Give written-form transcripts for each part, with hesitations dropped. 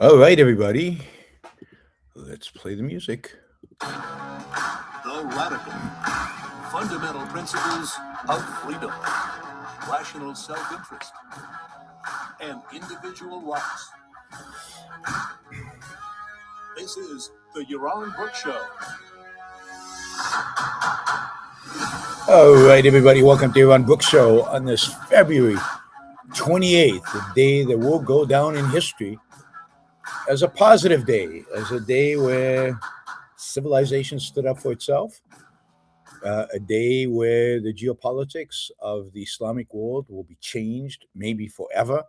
All right, everybody, let's play the music. The radical, fundamental principles of freedom, rational self-interest, and individual rights. This is the Yaron Brook Show. All right, everybody, welcome to Yaron Brook Show on this February 28th, the day that will go down in history as a positive day, as a day where civilization stood up for itself, a day where the geopolitics of the Islamic world will be changed, maybe forever,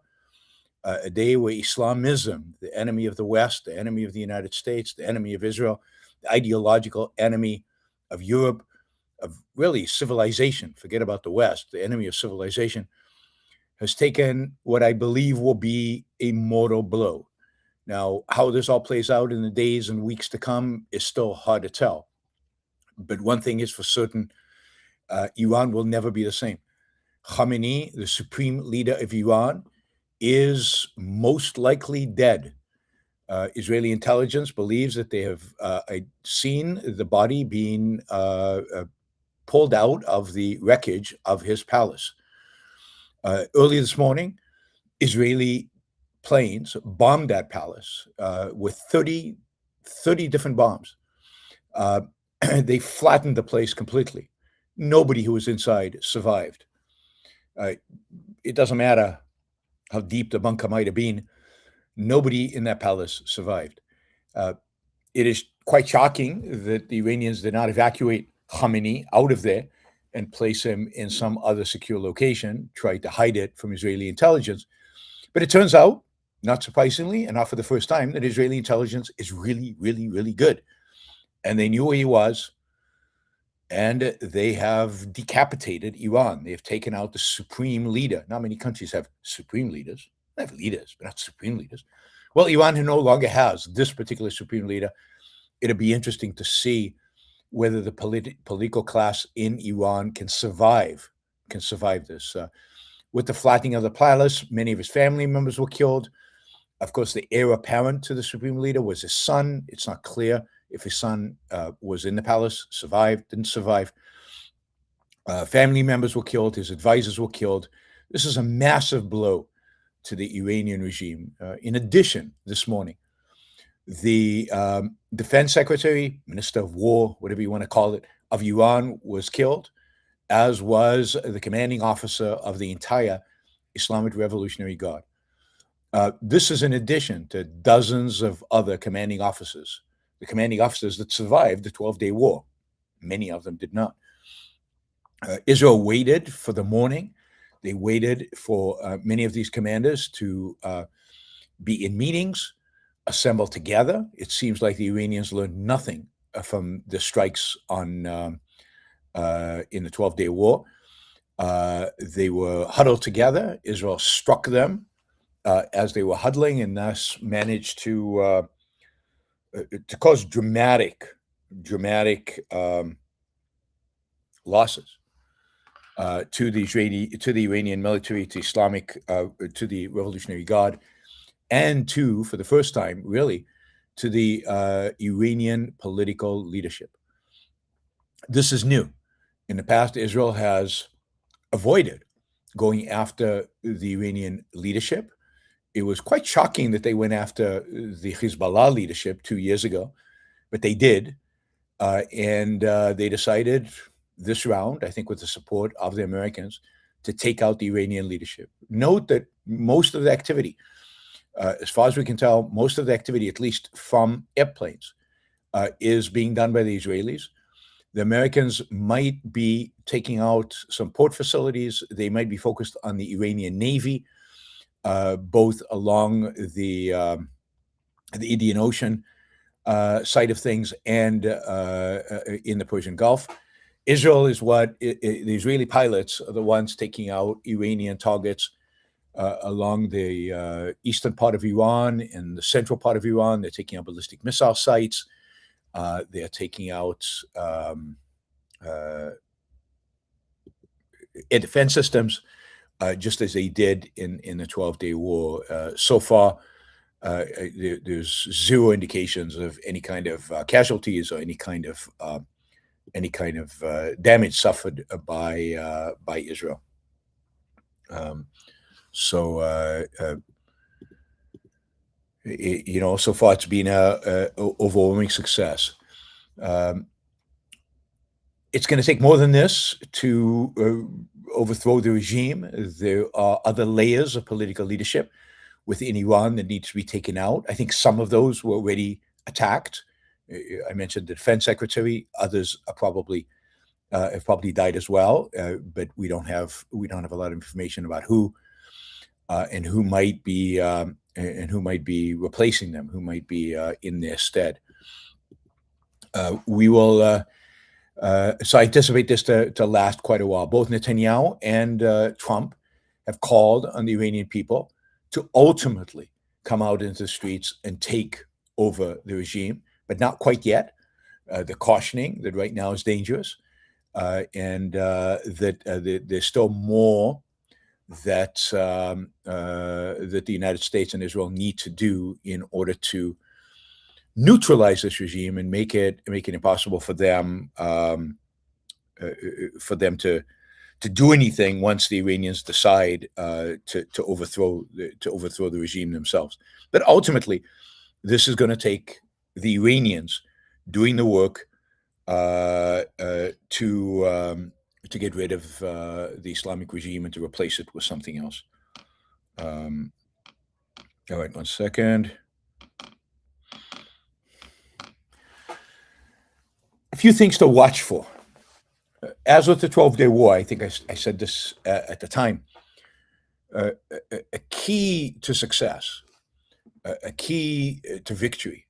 a day where Islamism, the enemy of the West, the enemy of the United States, the enemy of Israel, the ideological enemy of Europe, of really civilization, forget about the West, the enemy of civilization, has taken what I believe will be a mortal blow. Now, how this all plays out in the days and weeks to come is still hard to tell. But one thing is for certain, Iran will never be the same. Khamenei, the supreme leader of Iran, is most likely dead. Israeli intelligence believes that they have seen the body being pulled out of the wreckage of his palace. Early this morning, Israeli planes bombed that palace with 30 different bombs. They flattened the place completely. Nobody who was inside survived. It doesn't matter how deep the bunker might have been. Nobody in that palace survived. It is quite shocking that the Iranians did not evacuate Khamenei out of there and place him in some other secure location, tried to hide it from Israeli intelligence. But it turns out, not surprisingly, and not for the first time, that Israeli intelligence is really, really, really good. And they knew where he was, and they have decapitated Iran. They have taken out the supreme leader. Not many countries have supreme leaders. They have leaders, but not supreme leaders. Well, Iran no longer has this particular supreme leader. It'll be interesting to see whether the political class in Iran can survive this. With the flattening of the palace, many of his family members were killed. Of course, the heir apparent to the supreme leader was his son. It's not clear if his son was in the palace, survived, didn't survive. Family members were killed. His advisors were killed. This is a massive blow to the Iranian regime. In addition, this morning, the defense secretary, minister of war, whatever you want to call it, of Iran was killed, as was the commanding officer of the entire Islamic Revolutionary Guard. This is in addition to dozens of other commanding officers, the commanding officers that survived the 12-day war. Many of them did not. Israel waited for the morning. They waited for many of these commanders to be in meetings, assemble together. It seems like the Iranians learned nothing from the strikes on in the 12-day war. They were huddled together. Israel struck them as they were huddling, and thus managed to cause dramatic losses to the Iranian military, to Islamic, to the Revolutionary Guard, and for the first time, really, to the Iranian political leadership. This is new. In the past, Israel has avoided going after the Iranian leadership. It was quite shocking that they went after the Hezbollah leadership 2 years ago, but they did. And they decided this round, I think with the support of the Americans, to take out the Iranian leadership. Note that most of the activity, as far as we can tell, most of the activity, at least from airplanes, is being done by the Israelis. The Americans might be taking out some port facilities. They might be focused on the Iranian Navy, both along the Indian Ocean side of things and in the Persian Gulf. Israel is the Israeli pilots are the ones taking out Iranian targets along the eastern part of Iran and the central part of Iran. They're taking out ballistic missile sites. They're taking out air defense systems, just as they did in the 12-day war. So far, there's zero indications of any kind of casualties or any kind of damage suffered by Israel. So far it's been a overwhelming success. It's going to take more than this to overthrow the regime. There are other layers of political leadership within Iran that need to be taken out. I think some of those were already attacked. I mentioned the defense secretary. Others are probably have probably died as well, but we don't have a lot of information about who and who might be replacing them, who might be in their stead. We will. So I anticipate this to last quite a while. Both Netanyahu and Trump have called on the Iranian people to ultimately come out into the streets and take over the regime, but not quite yet. They're cautioning that right now is dangerous, and that there's still more that the United States and Israel need to do in order to neutralize this regime and make it impossible for them to do anything once the Iranians decide to overthrow the regime themselves. But ultimately, this is going to take the Iranians doing the work to get rid of the Islamic regime and to replace it with something else. All right, 1 second. A few things to watch for. As with the 12-day war, I think I said this at the time, a key to success, a key to victory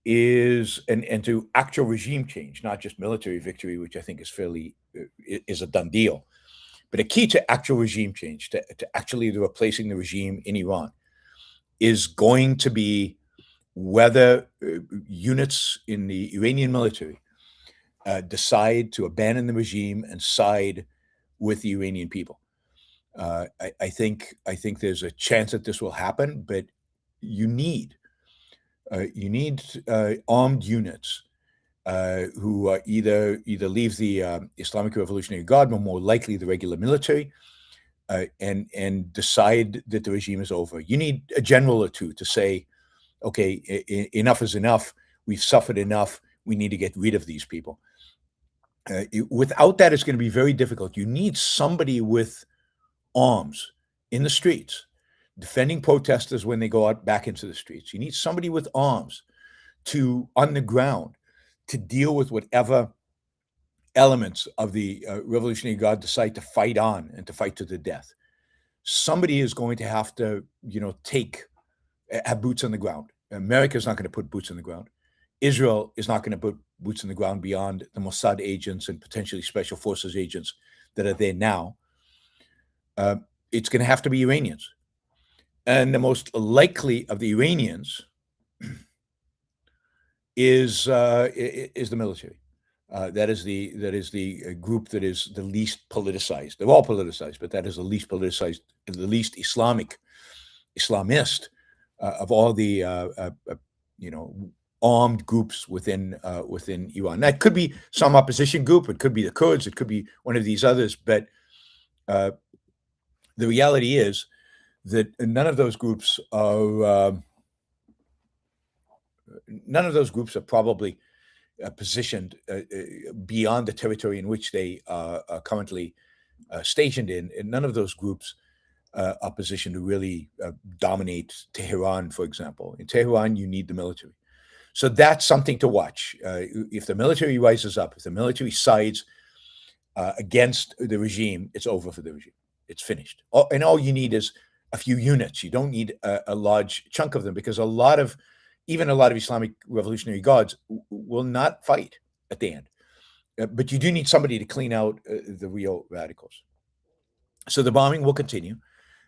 is, and to actual regime change, not just military victory, which I think is a done deal, but a key to actual regime change, to actually replacing the regime in Iran, is going to be whether units in the Iranian military decide to abandon the regime and side with the Iranian people. I think there's a chance that this will happen, but you need armed units who either leave the Islamic Revolutionary Guard, but more likely the regular military, and decide that the regime is over. You need a general or two to say, okay, enough is enough. We've suffered enough. We need to get rid of these people. Without that, it's going to be very difficult. You need somebody with arms in the streets, defending protesters when they go out back into the streets. You need somebody with arms on the ground to deal with whatever elements of the Revolutionary Guard decide to fight on and to fight to the death. Somebody is going to have to, have boots on the ground. America is not going to put boots on the ground. Israel is not going to put boots on the ground beyond the Mossad agents and potentially special forces agents that are there now. It's going to have to be Iranians. And the most likely of the Iranians is the military. That is the group that is the least politicized. They're all politicized, but that is the least politicized, the least Islamist of all the armed groups within Iran. That could be some opposition group. It could be the Kurds. It could be one of these others. But the reality is that none of those groups are probably positioned beyond the territory in which they are currently stationed in. And none of those groups are positioned to really dominate Tehran, for example. In Tehran, you need the military. So that's something to watch. If the military rises up, if the military sides against the regime, it's over for the regime. It's finished. And all you need is a few units. You don't need a large chunk of them, because even a lot of Islamic Revolutionary Guards will not fight at the end. But you do need somebody to clean out the real radicals. So the bombing will continue.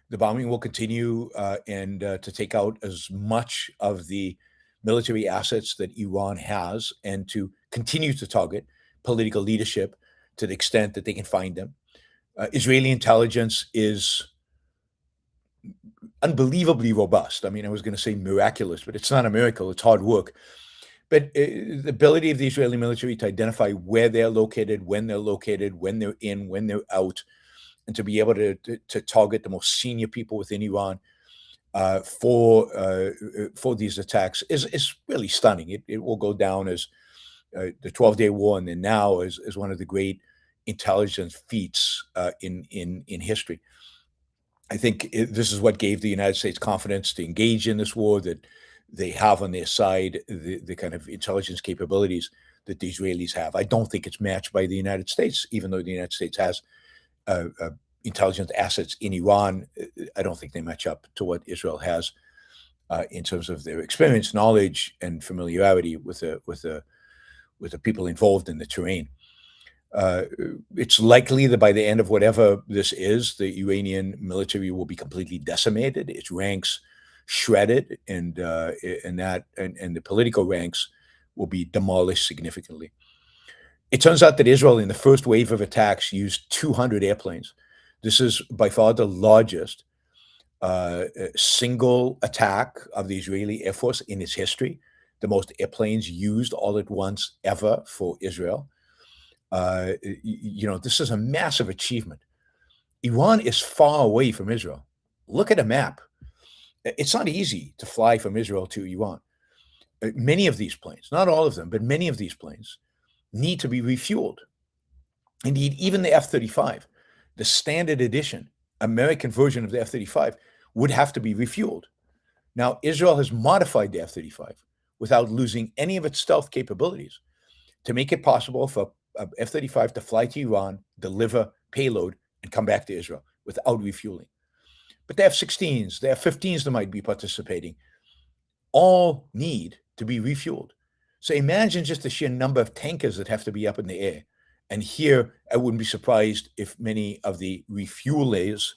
The bombing will continue and to take out as much of the military assets that Iran has, and to continue to target political leadership to the extent that they can find them. Israeli intelligence is unbelievably robust. I mean, I was going to say miraculous, but it's not a miracle. It's hard work. But the ability of the Israeli military to identify where they're located, when they're in, when they're out, and to be able to target the most senior people within Iran for these attacks is really stunning. It will go down as the 12-Day War, and then now as one of the great intelligence feats in history. I think this is what gave the United States confidence to engage in this war, that they have on their side the kind of intelligence capabilities that the Israelis have. I don't think it's matched by the United States, even though the United States has intelligence assets in Iran. I don't think they match up to what Israel has in terms of their experience, knowledge, and familiarity with the people involved in the terrain. It's likely that by the end of whatever this is, the Iranian military will be completely decimated, its ranks shredded, and the political ranks will be demolished significantly. It turns out that Israel, in the first wave of attacks, used 200 airplanes. This is by far the largest single attack of the Israeli Air Force in its history, the most airplanes used all at once ever for Israel. This is a massive achievement. Iran is far away from Israel. Look at a map. It's not easy to fly from Israel to Iran. Many of these planes, not all of them, but many of these planes need to be refueled. Indeed, even the F-35, the standard edition American version of the F-35, would have to be refueled. Now, Israel has modified the F-35 without losing any of its stealth capabilities to make it possible for F-35 to fly to Iran, deliver payload, and come back to Israel without refueling. But the F-16s, the F-15s that might be participating, all need to be refueled. So imagine just the sheer number of tankers that have to be up in the air. And here, I wouldn't be surprised if many of the refuelers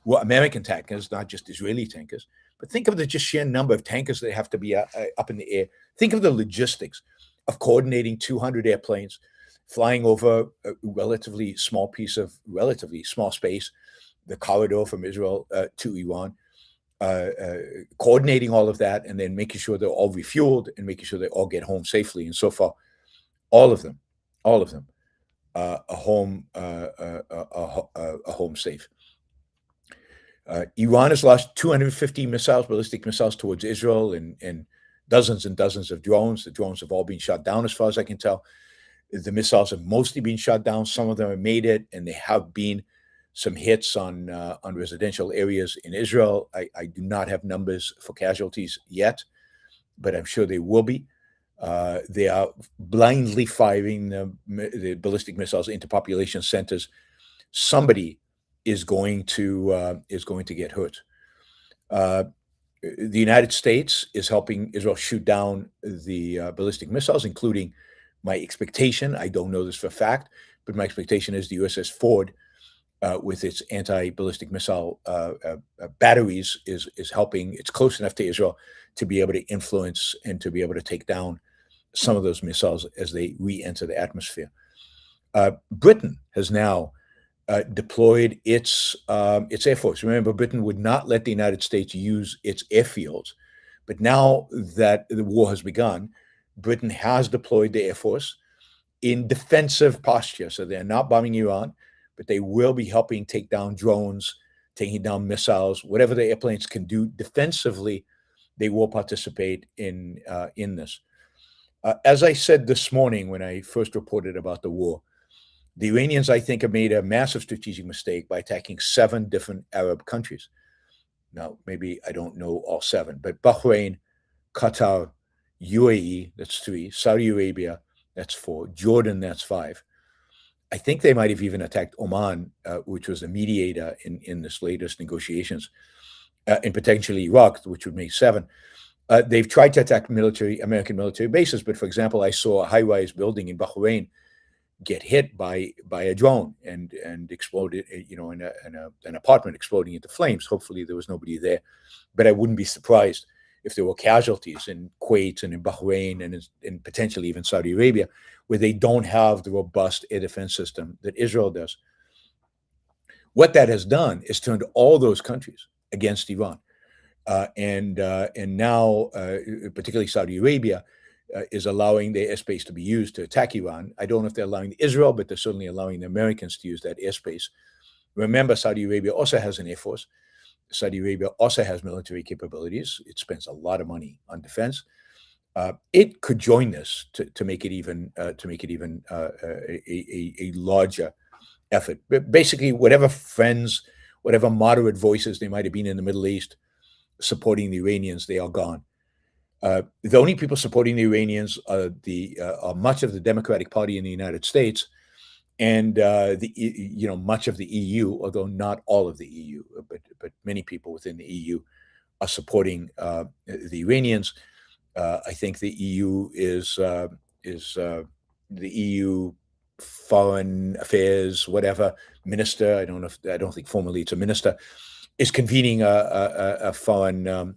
were American tankers, not just Israeli tankers. But think of the just sheer number of tankers that have to be up in the air. Think of the logistics of coordinating 200 airplanes, flying over a relatively small space, the corridor from Israel to Iran, coordinating all of that, and then making sure they're all refueled and making sure they all get home safely. And so far, all of them, a home safe. Iran has launched 250 ballistic missiles towards Israel, and dozens of drones. The drones have all been shot down, as far as I can tell. The missiles have mostly been shot down. Some of them have made it, and there have been some hits on residential areas in Israel. I do not have numbers for casualties yet, but I'm sure they will be. They are blindly firing the ballistic missiles into population centers. Somebody is going to get hurt. The United States is helping Israel shoot down the ballistic missiles, including my expectation. I don't know this for a fact, but my expectation is the USS Ford, with its anti-ballistic missile batteries, is helping. It's close enough to Israel to be able to influence and to be able to take down some of those missiles as they re-enter the atmosphere. Britain has now deployed its Air Force. Remember, Britain would not let the United States use its airfields. But now that the war has begun, Britain has deployed the Air Force in defensive posture. So they're not bombing Iran, but they will be helping take down drones, taking down missiles, whatever the airplanes can do defensively. They will participate in this. As I said this morning when I first reported about the war, the Iranians, I think, have made a massive strategic mistake by attacking 7 different Arab countries. Now, maybe I don't know all 7, but Bahrain, Qatar, UAE, that's 3, Saudi Arabia, that's 4, Jordan, that's 5. I think they might have even attacked Oman, which was a mediator in this latest negotiations, and potentially Iraq, which would make 7. They've tried to attack American military bases, but for example, I saw a high-rise building in Bahrain get hit by a drone and exploded, in an apartment exploding into flames. Hopefully there was nobody there, but I wouldn't be surprised if there were casualties in Kuwait and in Bahrain and potentially even Saudi Arabia, where they don't have the robust air defense system that Israel does. What that has done is turned all those countries against Iran. And now, particularly Saudi Arabia, is allowing their airspace to be used to attack Iran. I don't know if they're allowing Israel, but they're certainly allowing the Americans to use that airspace. Remember, Saudi Arabia also has an air force. Saudi Arabia also has military capabilities. It spends a lot of money on defense. It could join this to make it even a larger effort. But basically, whatever friends, whatever moderate voices they might have been in the Middle East supporting the Iranians, they are gone. The only people supporting the Iranians are much of the Democratic Party in the United States and much of the EU, although not all of the EU, but many people within the EU are supporting the Iranians. I think the EU is the EU Foreign Affairs whatever minister. I don't think formally it's a minister, is convening a foreign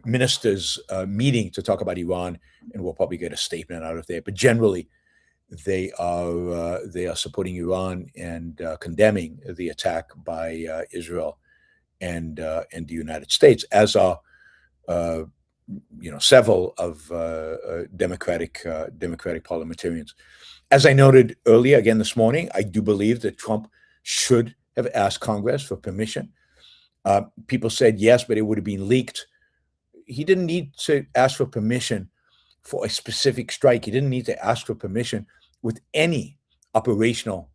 ministers meeting to talk about Iran, and we'll probably get a statement out of there. But generally, they are supporting Iran and condemning the attack by Israel and the United States, as are several of Democratic parliamentarians. As I noted earlier, again this morning, I do believe that Trump should have asked Congress for permission. People said yes, but it would have been leaked. He didn't need to ask for permission for a specific strike. He didn't need to ask for permission with any operational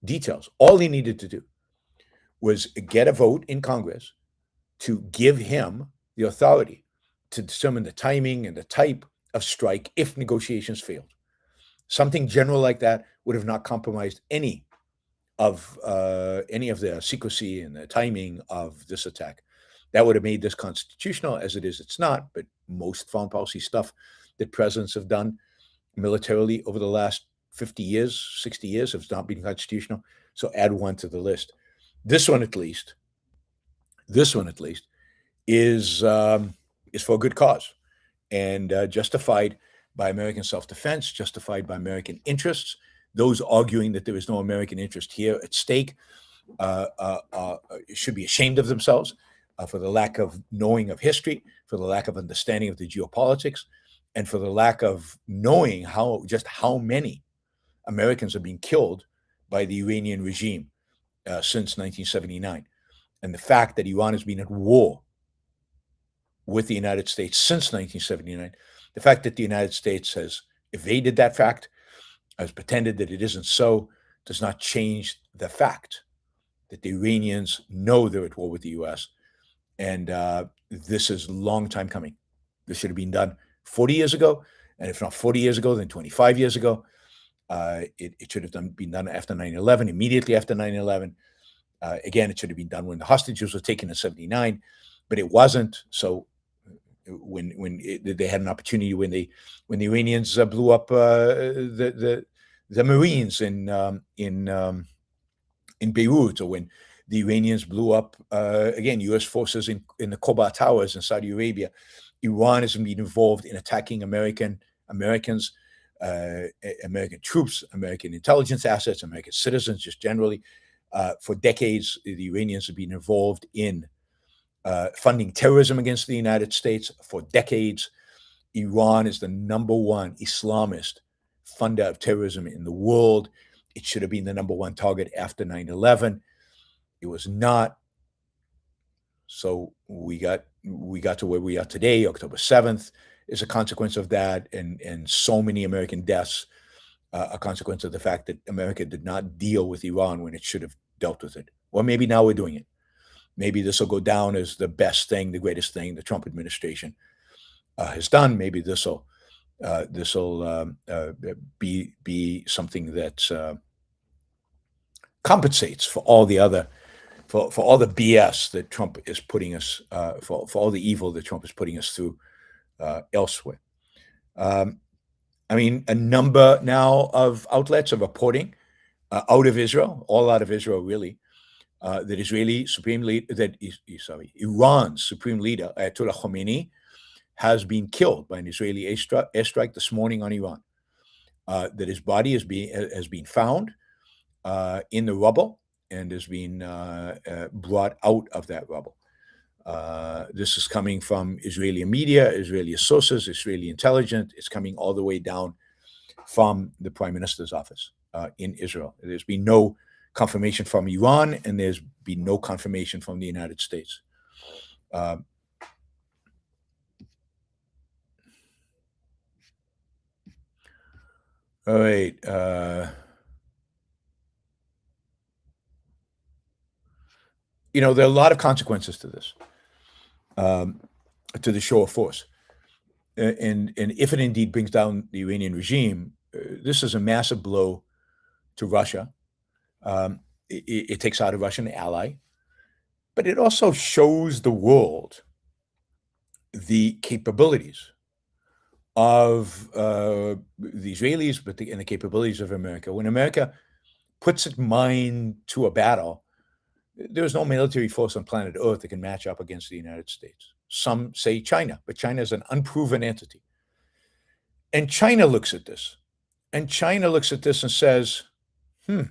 details. All he needed to do was get a vote in Congress to give him the authority to determine the timing and the type of strike if negotiations failed. Something general like that would have not compromised any of the secrecy and the timing of this attack. That would have made this constitutional. As it is, it's not. But most foreign policy stuff that presidents have done militarily over the last 50 years, 60 years has not been constitutional. So add one to the list. This one at least is for a good cause and justified by American self-defense, justified by American interests. Those arguing that there is no American interest here at stake should be ashamed of themselves for the lack of knowing of history, for the lack of understanding of the geopolitics, and for the lack of knowing how many Americans are being killed by the Iranian regime since 1979. And the fact that Iran has been at war with the United States since 1979, the fact that the United States has evaded that fact, has pretended that it isn't so, does not change the fact that the Iranians know they're at war with the U.S. And this is a long time coming. This should have been done 40 years ago. And if not 40 years ago, then 25 years ago. It should have been done after 9/11, immediately after 9/11. Again, it should have been done when the hostages were taken in 79, but it wasn't. So when they had an opportunity, when the Iranians blew up the Marines in Beirut, or when the Iranians blew up again U.S. forces in the Kobar Towers in Saudi Arabia, Iran has been involved in attacking Americans, American troops, American intelligence assets, American citizens, just generally. For decades, the Iranians have been involved in funding terrorism against the United States. For decades, Iran is the number one Islamist funder of terrorism in the world. It should have been the number one target after 9/11. It was not. So we got to where we are today, October 7th, is a consequence of that, and so many American deaths, a consequence of the fact that America did not deal with Iran when it should have dealt with it. Or maybe now we're doing it. Maybe this will go down as the best thing, the greatest thing the Trump administration has done. Maybe this will be something that compensates for all the other, for all the BS that Trump is putting us, for all the evil that Trump is putting us through elsewhere. I mean, a number now of outlets are reporting out of Israel, all out of Israel, really, that Iran's supreme leader, Ayatollah Khamenei, has been killed by an Israeli airstrike this morning on Iran. That his body has been found in the rubble and is being brought out of that rubble. This is coming from Israeli media, Israeli sources, Israeli intelligence. It's coming all the way down from the Prime Minister's office in Israel. There's been no confirmation from Iran, and there's been no confirmation from the United States. All right. There are a lot of consequences to this, to the show of force. And if it indeed brings down the Iranian regime, this is a massive blow to Russia. It takes out a Russian ally, but it also shows the world the capabilities of the Israelis, and the capabilities of America. When America puts its mind to a battle, there's no military force on planet Earth that can match up against the United States. Some say China, but China is an unproven entity. And China looks at this. And says, do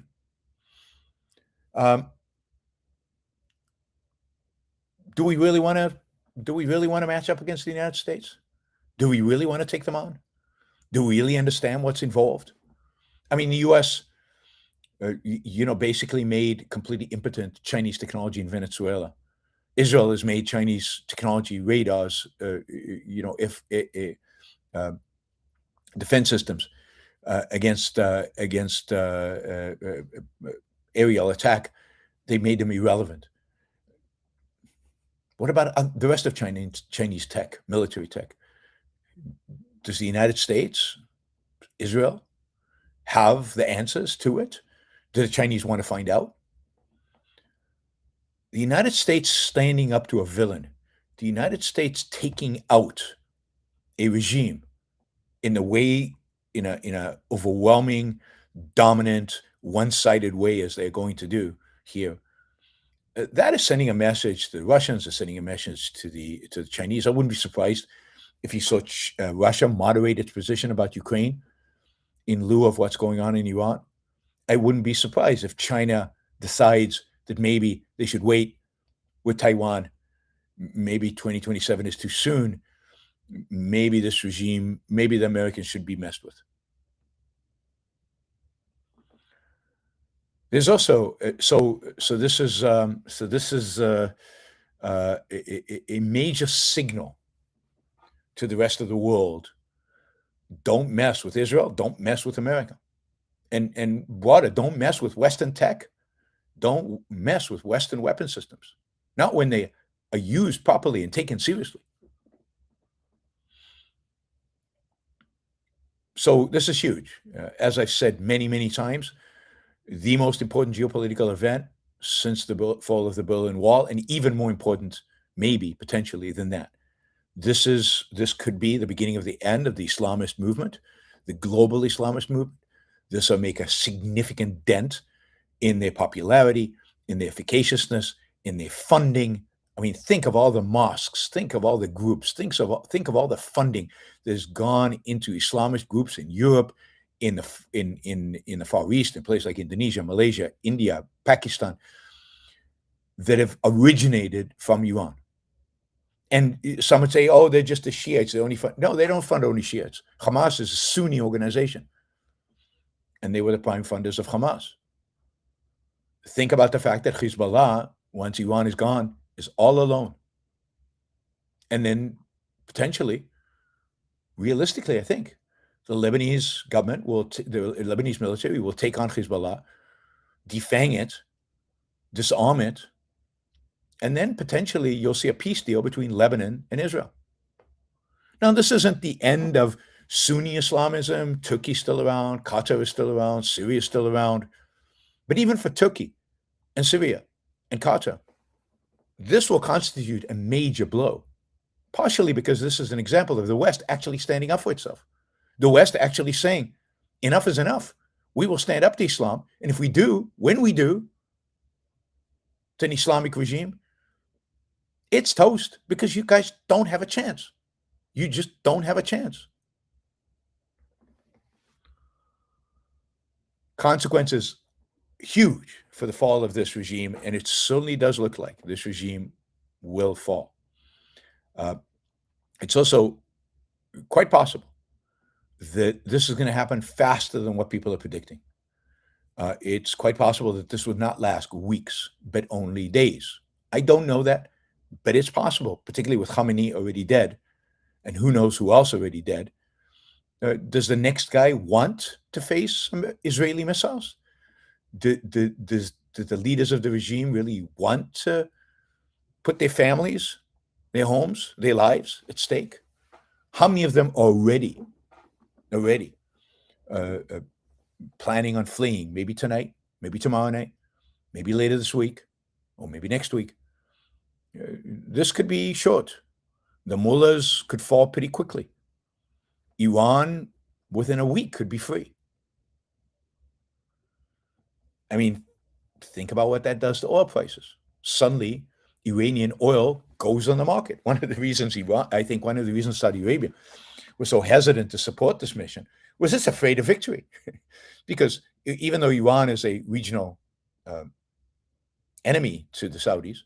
we really want to match up against the United States? Do we really want to take them on? Do we really understand what's involved? I mean, the U.S., basically made completely impotent Chinese technology in Venezuela. Israel has made Chinese technology radars, defense systems against aerial attack. They made them irrelevant. What about the rest of Chinese tech, military tech? Does the United States, Israel, have the answers to it? Do the Chinese want to find out? The United States standing up to a villain, the United States taking out a regime in a overwhelming, dominant, one-sided way as they're going to do here, that is sending a message to the Russians, is sending a message to the Chinese. I wouldn't be surprised if you saw Russia moderate its position about Ukraine in lieu of what's going on in Iran. I wouldn't be surprised if China decides that maybe they should wait with Taiwan. Maybe 2027 is too soon. Maybe this regime, maybe the Americans should be messed with. There's also this is a major signal to the rest of the world. Don't mess with Israel. Don't mess with America. And broader, don't mess with Western tech. Don't mess with Western weapon systems. Not when they are used properly and taken seriously. So this is huge. As I've said many, many times, the most important geopolitical event since the fall of the Berlin Wall, and even more important, maybe potentially than that. This could be the beginning of the end of the Islamist movement, the global Islamist movement. This will make a significant dent in their popularity, in their efficaciousness, in their funding. I mean, think of all the mosques, think of all the groups, think of all the funding that's gone into Islamist groups in Europe, in the Far East, in places like Indonesia, Malaysia, India, Pakistan, that have originated from Iran. And some would say, oh, they're just the Shiites. They only fund. No, they don't fund only Shiites. Hamas is a Sunni organization. And they were the prime funders of Hamas. Think about the fact that Hezbollah, once Iran is gone, is all alone. And then potentially, realistically, I think, the Lebanese government the Lebanese military will take on Hezbollah, defang it, disarm it, and then potentially you'll see a peace deal between Lebanon and Israel. Now, this isn't the end of Sunni Islamism. Turkey's still around, Qatar is still around, Syria is still around. But even for Turkey and Syria and Qatar, this will constitute a major blow, partially because this is an example of the West actually standing up for itself. The West actually saying, enough is enough. We will stand up to Islam. And if we do, when we do, to an Islamic regime, it's toast because you guys don't have a chance. You just don't have a chance. Consequences huge for the fall of this regime, and it certainly does look like this regime will fall. It's also quite possible that this is going to happen faster than what people are predicting. It's quite possible that this would not last weeks, but only days. I don't know that, but it's possible, particularly with Khamenei already dead, and who knows who else already dead. Does the next guy want to face Israeli missiles? Do the leaders of the regime really want to put their families, their homes, their lives at stake? How many of them already planning on fleeing, maybe tonight, maybe tomorrow night, maybe later this week, or maybe next week? This could be short. The mullahs could fall pretty quickly. Iran, within a week, could be free. I mean, think about what that does to oil prices. Suddenly, Iranian oil goes on the market. One of the reasons Saudi Arabia was so hesitant to support this mission was it's afraid of victory. Because even though Iran is a regional enemy to the Saudis,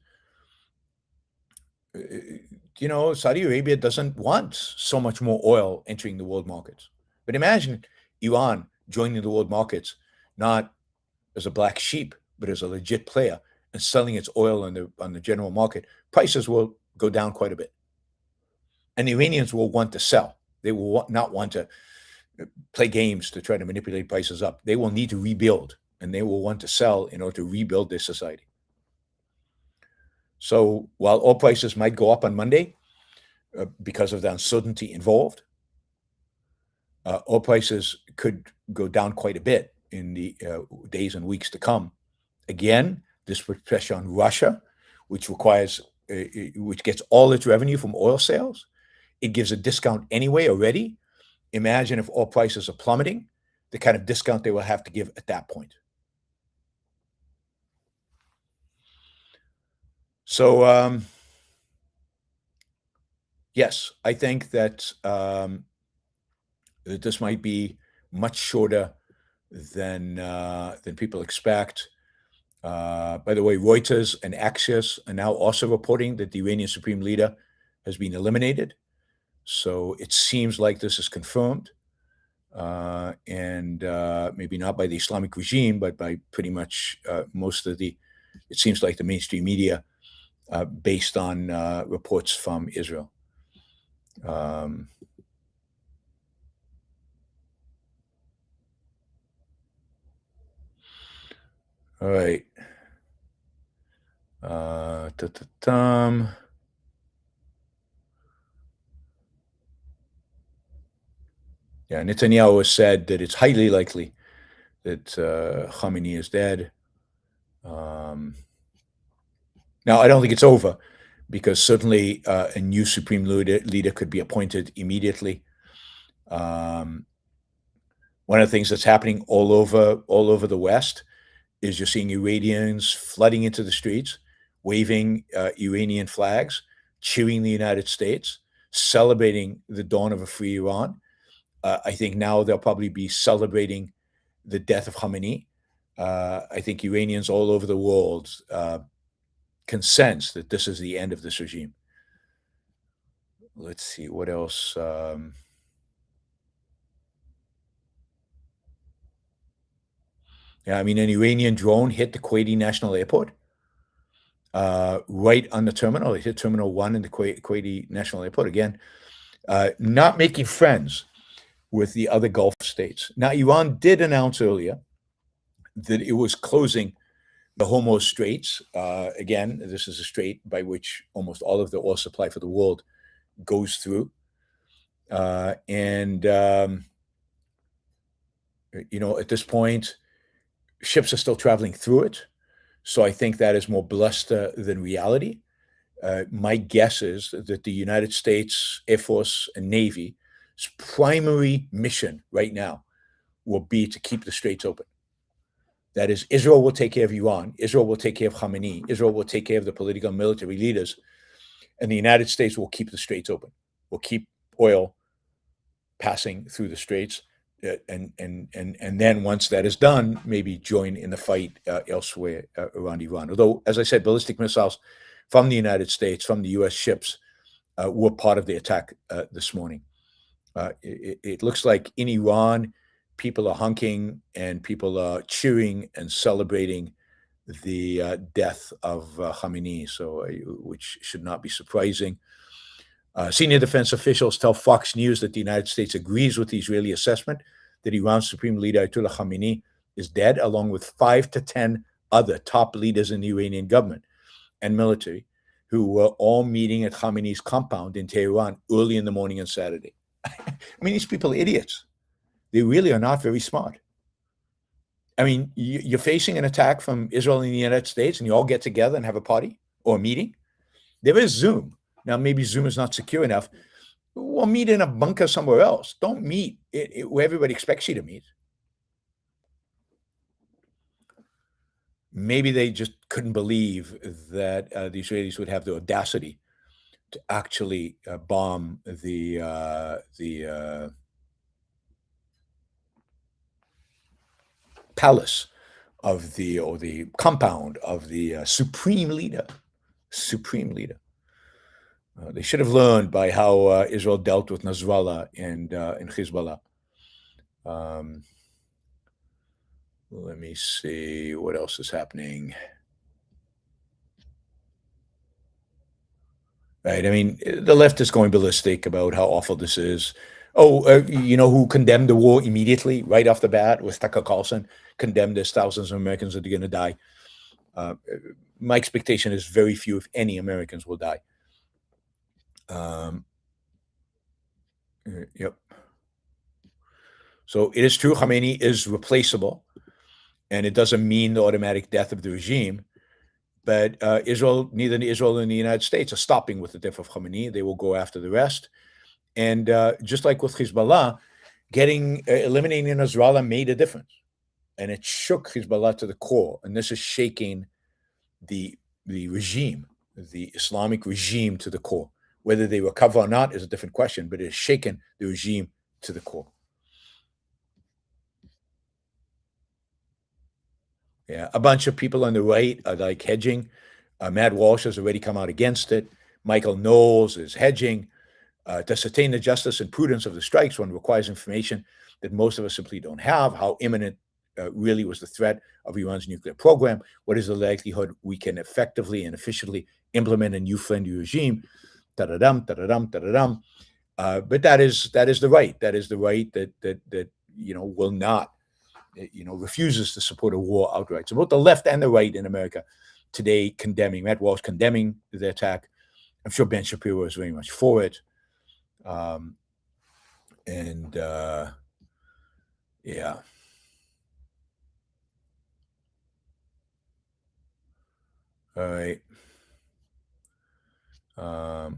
Saudi Arabia doesn't want so much more oil entering the world markets. But imagine Iran joining the world markets, not as a black sheep, but as a legit player and selling its oil on the general market. Prices will go down quite a bit. And the Iranians will want to sell. They will not want to play games to try to manipulate prices up. They will need to rebuild, and they will want to sell in order to rebuild their society. So while oil prices might go up on Monday because of the uncertainty involved, oil prices could go down quite a bit in the days and weeks to come. Again, this puts pressure on Russia, which gets all its revenue from oil sales. It gives a discount anyway already. Imagine if oil prices are plummeting, the kind of discount they will have to give at that point. So, yes, I think that that this might be much shorter than people expect. By the way, Reuters and Axios are now also reporting that the Iranian supreme leader has been eliminated. So it seems like this is confirmed, and maybe not by the Islamic regime, but by pretty much it seems like the mainstream media, based on reports from Israel. All right. Yeah, Netanyahu has said that it's highly likely that Khamenei is dead. Now, I don't think it's over, because certainly a new supreme leader could be appointed immediately. One of the things that's happening all over the West is you're seeing Iranians flooding into the streets, waving Iranian flags, cheering the United States, celebrating the dawn of a free Iran. I think now they'll probably be celebrating the death of Khamenei. I think Iranians all over the world can sense that this is the end of this regime. Let's see, what else? Yeah, I mean, an Iranian drone hit the Kuwaiti National Airport, right on the terminal. It hit Terminal 1 in the Kuwaiti National Airport. Again, not making friends with the other Gulf states. Now, Iran did announce earlier that it was closing the Hormuz Straits. Again, this is a strait by which almost all of the oil supply for the world goes through. At this point, ships are still traveling through it. So I think that is more bluster than reality. My guess is that the United States Air Force and Navy's primary mission right now will be to keep the straits open. That is, Israel will take care of Iran, Israel will take care of Khamenei, Israel will take care of the political and military leaders, and the United States will keep the straits open, will keep oil passing through the straits, and then once that is done, maybe join in the fight elsewhere around Iran. Although, as I said, ballistic missiles from the United States, from the U.S. ships, were part of the attack this morning. It looks like in Iran, people are hunking and people are cheering and celebrating the death of Khamenei, so which should not be surprising. Senior defense officials tell Fox News that the United States agrees with the Israeli assessment that Iran's Supreme Leader Ayatollah Khamenei is dead, along with 5 to 10 other top leaders in the Iranian government and military, who were all meeting at Khamenei's compound in Tehran early in the morning on Saturday. I mean, these people are idiots. They really are not very smart. I mean, you're facing an attack from Israel and the United States, and you all get together and have a party or a meeting. There is Zoom. Now, maybe Zoom is not secure enough. Well, meet in a bunker somewhere else. Don't meet where everybody expects you to meet. Maybe they just couldn't believe that the Israelis would have the audacity to actually bomb the palace of the compound of the supreme leader. They should have learned by how Israel dealt with Nasrallah and Hezbollah. Let me see what else is happening. Right. I mean, the left is going ballistic about how awful this is. Oh, you know who condemned the war immediately, right off the bat, was Tucker Carlson. Condemned as thousands of Americans are going to die. My expectation is very few, if any, Americans will die. Yep. So it is true, Khamenei is replaceable, and it doesn't mean the automatic death of the regime. But neither Israel nor the United States are stopping with the death of Khamenei. They will go after the rest. And just like with Hezbollah, eliminating Nasrallah made a difference. And it shook Hezbollah to the core. And this is shaking the regime, the Islamic regime, to the core. Whether they recover or not is a different question, but it has shaken the regime to the core. Yeah, a bunch of people on the right are like hedging. Matt Walsh has already come out against it. Michael Knowles is hedging. To ascertain the justice and prudence of the strikes, one requires information that most of us simply don't have. How imminent really was the threat of Iran's nuclear program? What is the likelihood we can effectively and efficiently implement a new friendly regime? Da-da-dum, da-da-dum, da-da-dum. But that is the right. That is the right that will not, refuses to support a war outright. So both the left and the right in America today Matt Walsh condemning the attack. I'm sure Ben Shapiro is very much for it. Yeah. All right. I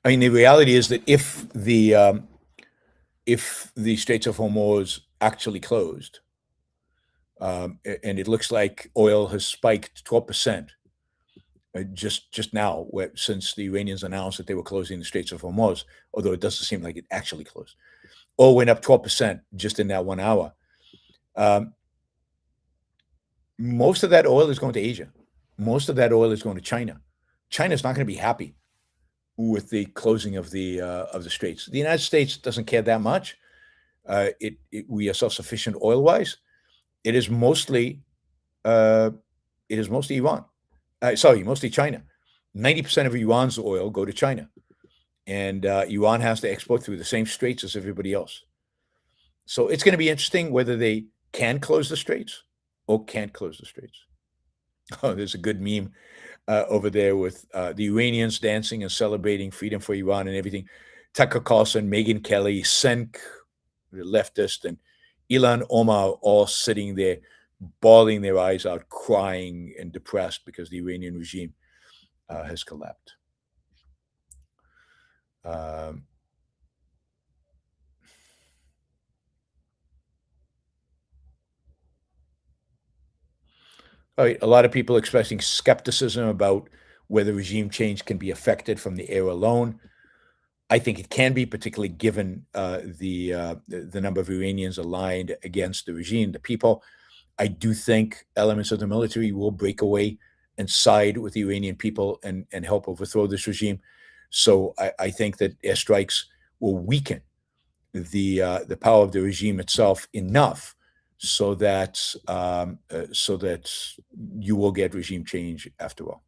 mean, the reality is that if the Straits of Hormuz actually closed, and it looks like oil has spiked 12% just now, since the Iranians announced that they were closing the Straits of Hormuz, although it doesn't seem like it actually closed. Oil went up 12% just in that 1 hour. Most of that oil is going to Asia. Most of that oil is going to China. China's not going to be happy with the closing of the straits. The United States doesn't care that much. We are self-sufficient oil-wise. It is mostly Iran. Mostly China. 90% of Iran's oil go to China, and Iran has to export through the same straits as everybody else. So it's going to be interesting whether they can close the straits or can't close the straits. Oh, there's a good meme over there with the Iranians dancing and celebrating freedom for Iran and everything. Tucker Carlson, Megyn Kelly, Senk, the leftist, and Ilhan Omar all sitting there, bawling their eyes out, crying and depressed because the Iranian regime has collapsed. All right, a lot of people expressing skepticism about whether regime change can be affected from the air alone. I think it can be, particularly given the number of Iranians aligned against the regime, the people. I do think elements of the military will break away and side with the Iranian people and help overthrow this regime. So I think that airstrikes will weaken the power of the regime itself enough so that you will get regime change after all.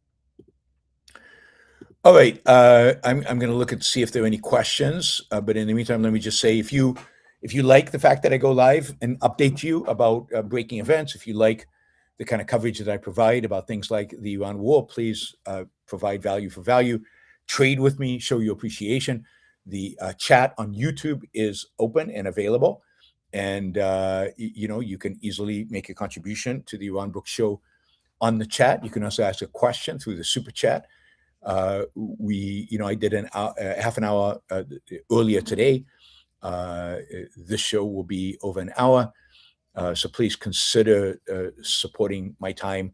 All right, I'm going to look at see if there are any questions. But in the meantime, let me just say, if you like the fact that I go live and update you about breaking events, if you like the kind of coverage that I provide about things like the Iran war, please provide value for value. Trade with me, show your appreciation. The chat on YouTube is open and available, and you can easily make a contribution to the Yaron Brook Show on the chat. You can also ask a question through the super chat. I did half an hour earlier today. This show will be over an hour, so please consider supporting my time,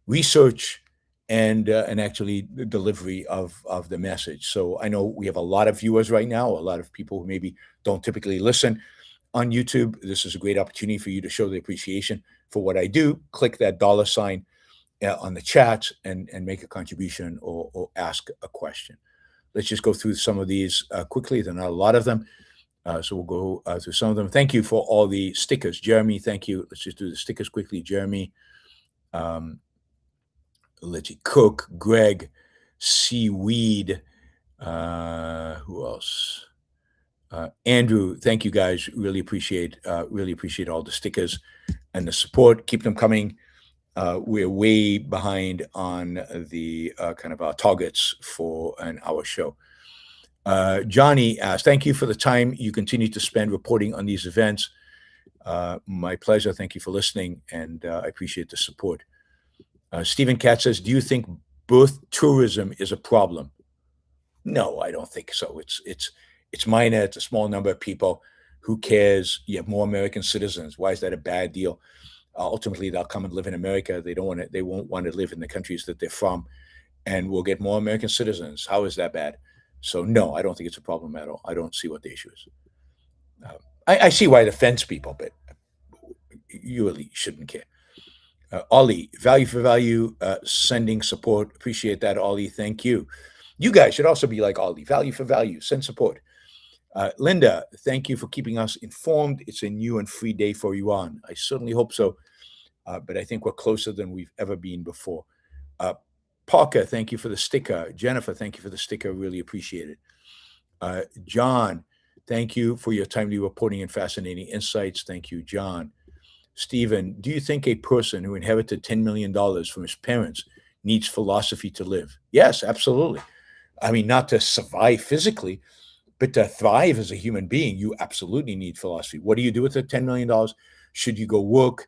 research, and actually the delivery of the message. So I know we have a lot of viewers right now, a lot of people who maybe don't typically listen on YouTube. This is a great opportunity for you to show the appreciation for what I do. Click that $ on the chat and make a contribution or ask a question. Let's just go through some of these quickly. There are not a lot of them, so we'll go through some of them. Thank you for all the stickers. Jeremy, thank you. Let's just do the stickers quickly. Jeremy, Letty Cook, Greg, Seaweed, who else? Andrew, thank you guys. Really appreciate all the stickers and the support. Keep them coming. We're way behind on the kind of our targets for an hour show. Johnny asked, thank you for the time you continue to spend reporting on these events. My pleasure. Thank you for listening, and I appreciate the support. Stephen Katz says, do you think birth tourism is a problem? No, I don't think so. It's minor. It's a small number of people. Who cares? You have more American citizens. Why is that a bad deal? Ultimately, they'll come and live in America. They won't want to live in the countries that they're from, and we'll get more American citizens. How is that bad? So no, I don't think it's a problem at all. I don't see what the issue is. I see why it offends people, but you really shouldn't care. Ollie, value for value, sending support. Appreciate that, Ollie. Thank you. You guys should also be like Ollie. Value for value, send support. Linda, thank you for keeping us informed. It's a new and free day for Iran. I certainly hope so, but I think we're closer than we've ever been before. Parker, thank you for the sticker. Jennifer, thank you for the sticker. Really appreciate it. John, thank you for your timely reporting and fascinating insights. Thank you, John. Stephen, do you think a person who inherited $10 million from his parents needs philosophy to live? Yes, absolutely. I mean, not to survive physically, but to thrive as a human being, you absolutely need philosophy. What do you do with the $10 million? Should you go work?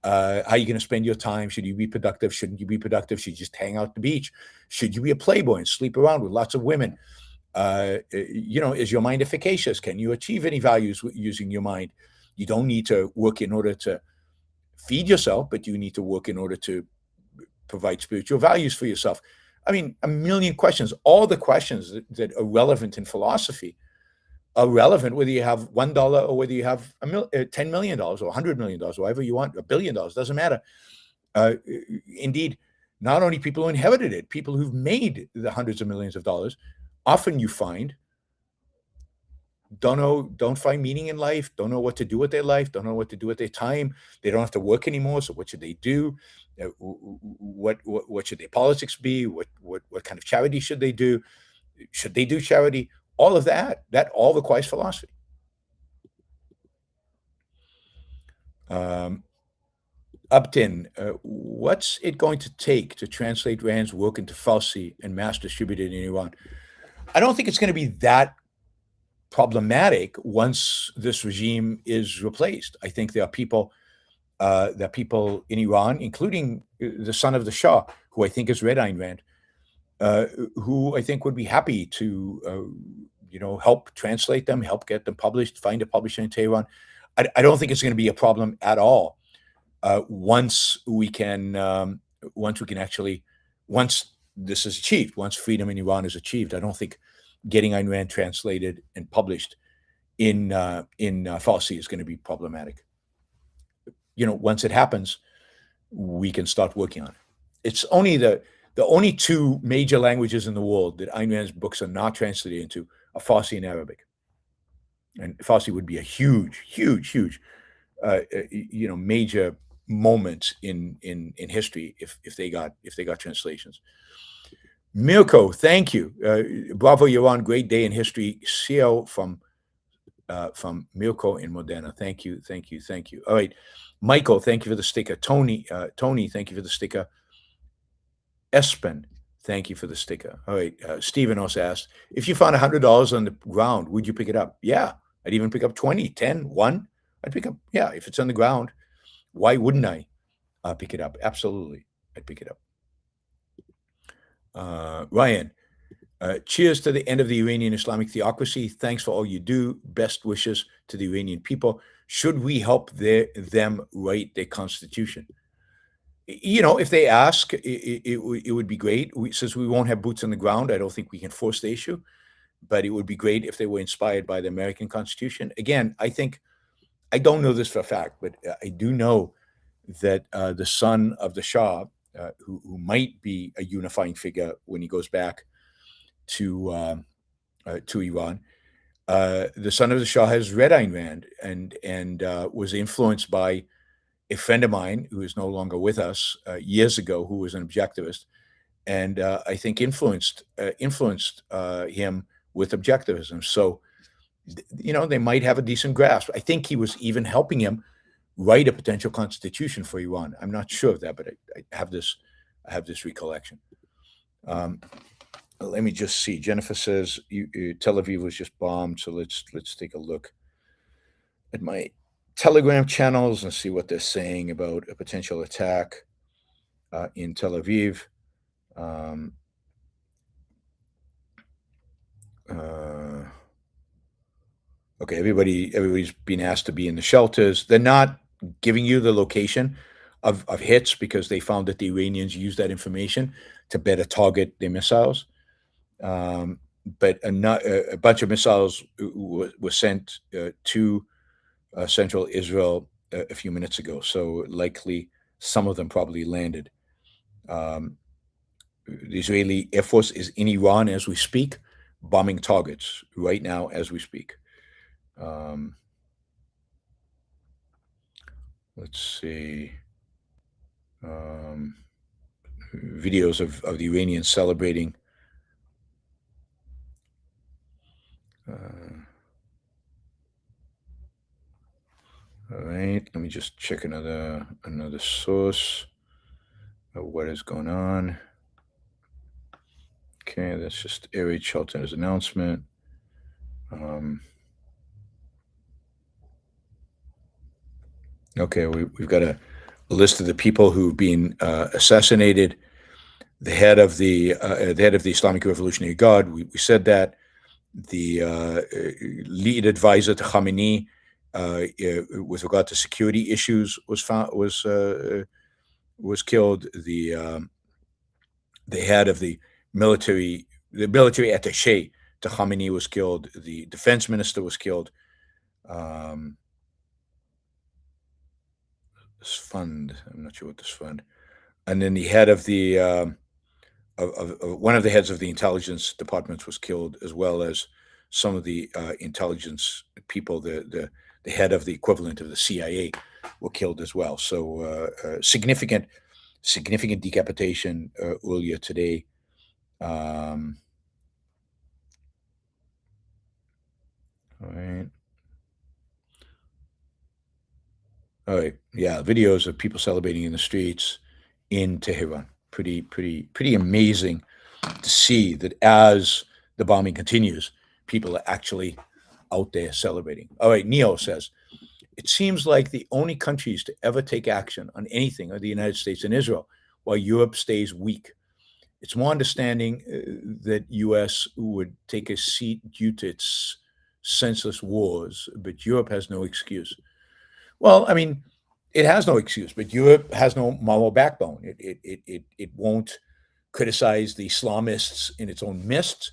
How are you going to spend your time? Should you be productive? Shouldn't you be productive? Should you just hang out at the beach? Should you be a playboy and sleep around with lots of women? Is your mind efficacious? Can you achieve any values using your mind? You don't need to work in order to feed yourself, but you need to work in order to provide spiritual values for yourself. I mean, a million questions. All the questions that are relevant in philosophy are relevant whether you have $1 or whether you have $10 million or $100 million, or whatever you want, $1 billion, doesn't matter. Indeed, not only people who inherited it, people who've made the hundreds of millions of dollars, often you find don't find meaning in life, don't know what to do with their life, don't know what to do with their time. They don't have to work anymore. So what should they do? What should their politics be? What kind of charity should they do? Should they do charity? All of that all requires philosophy. Upton, what's it going to take to translate Rand's work into Farsi and mass distribute it in Iran? I don't think it's going to be that problematic once this regime is replaced. I think there are people in Iran, including the son of the Shah, who I think has read Ayn Rand, who I think would be happy to help translate them, help get them published, find a publisher in Tehran. I don't think it's going to be a problem at all once this is achieved, once freedom in Iran is achieved. I don't think getting Ayn Rand translated and published in Farsi is going to be problematic. Once it happens, we can start working on it. It's only the only two major languages in the world that Ayn Rand's books are not translated into are Farsi and Arabic. And Farsi would be a huge, major moment in history if they got translations. Mirko, thank you. Bravo, Yaron. Great day in history. Ciel from Mirko in Modena. Thank you. All right, Michael, thank you for the sticker. Tony, thank you for the sticker. Espen, thank you for the sticker. All right, Stephen also asked, if you found $100 on the ground, would you pick it up? Yeah, I'd even pick up 20, 10, 1. I'd pick up, yeah, if it's on the ground, why wouldn't I pick it up? Absolutely, I'd pick it up. Ryan, cheers to the end of the Iranian Islamic theocracy. Thanks for all you do. Best wishes to the Iranian people. Should we help them write their constitution? If they ask, it would be great. Since we won't have boots on the ground, I don't think we can force the issue. But it would be great if they were inspired by the American Constitution. Again, I don't know this for a fact, but I do know that the son of the Shah, who might be a unifying figure when he goes back to Iran, the son of the Shah has read Ayn Rand and was influenced by a friend of mine who is no longer with us years ago, who was an objectivist, and I think influenced him with objectivism. So, they might have a decent grasp. I think he was even helping him write a potential constitution for Iran. I'm not sure of that, but I have this recollection. Let me just see. Jennifer says Tel Aviv was just bombed, so let's take a look at my Telegram channels and see what they're saying about a potential attack in Tel Aviv. Okay, everybody's being asked to be in the shelters. They're not giving you the location of hits because they found that the Iranians used that information to better target their missiles. But a bunch of missiles were sent to central Israel a few minutes ago. So likely some of them probably landed. The Israeli Air Force is in Iran as we speak, bombing targets right now as we speak. Let's see. Videos of the Iranians celebrating. All right, let me just check another source of what is going on. Okay, that's just Air Raid Shelter's announcement. Okay, we've got a list of the people who've been assassinated. The head of the Islamic Revolutionary Guard. We said that. The lead advisor to Khamenei with regard to security issues was killed. The head of the military attaché to Khamenei was killed. The defense minister was killed. This fund, I'm not sure what this fund. And then the head of the one of the heads of the intelligence departments was killed, as well as some of the intelligence people. The head of the equivalent of the CIA were killed as well. So significant decapitation earlier today. All right. Yeah, videos of people celebrating in the streets in Tehran. Pretty amazing to see that as the bombing continues, people are actually out there celebrating. All right, Neo says, it seems like the only countries to ever take action on anything are the United States and Israel, while Europe stays weak. It's my understanding that U.S. would take a seat due to its senseless wars, but Europe has no excuse. Well, I mean, it has no excuse, but Europe has no moral backbone. It won't criticize the Islamists in its own midst.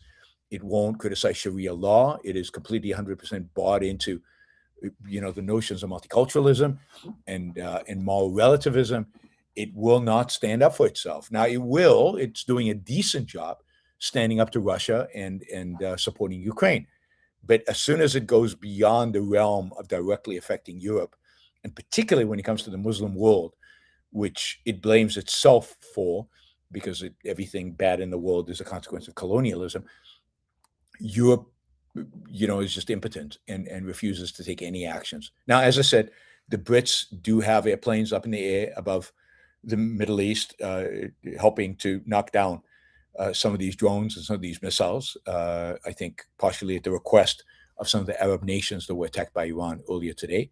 It won't criticize Sharia law. It is completely 100% bought into, the notions of multiculturalism and moral relativism. It will not stand up for itself. Now, it's doing a decent job standing up to Russia and supporting Ukraine. But as soon as it goes beyond the realm of directly affecting Europe, and particularly when it comes to the Muslim world, which it blames itself for, because everything bad in the world is a consequence of colonialism, Europe, is just impotent and refuses to take any actions. Now, as I said, the Brits do have airplanes up in the air above the Middle East, helping to knock down some of these drones and some of these missiles. I think partially at the request of some of the Arab nations that were attacked by Iran earlier today.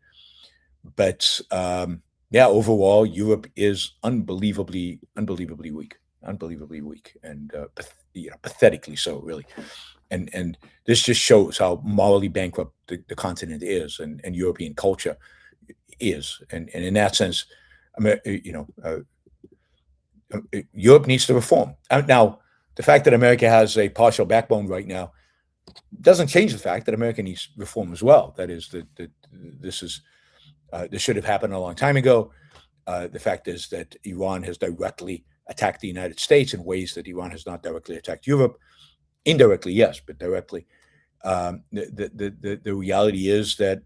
But overall, Europe is unbelievably weak, and pathetically so, really. And this just shows how morally bankrupt the continent is, and European culture is. And in that sense, Europe needs to reform. Now, the fact that America has a partial backbone right now doesn't change the fact that America needs reform as well. That is, this should have happened a long time ago. The fact is that Iran has directly attacked the United States in ways that Iran has not directly attacked Europe. Indirectly, yes, but directly. The reality is that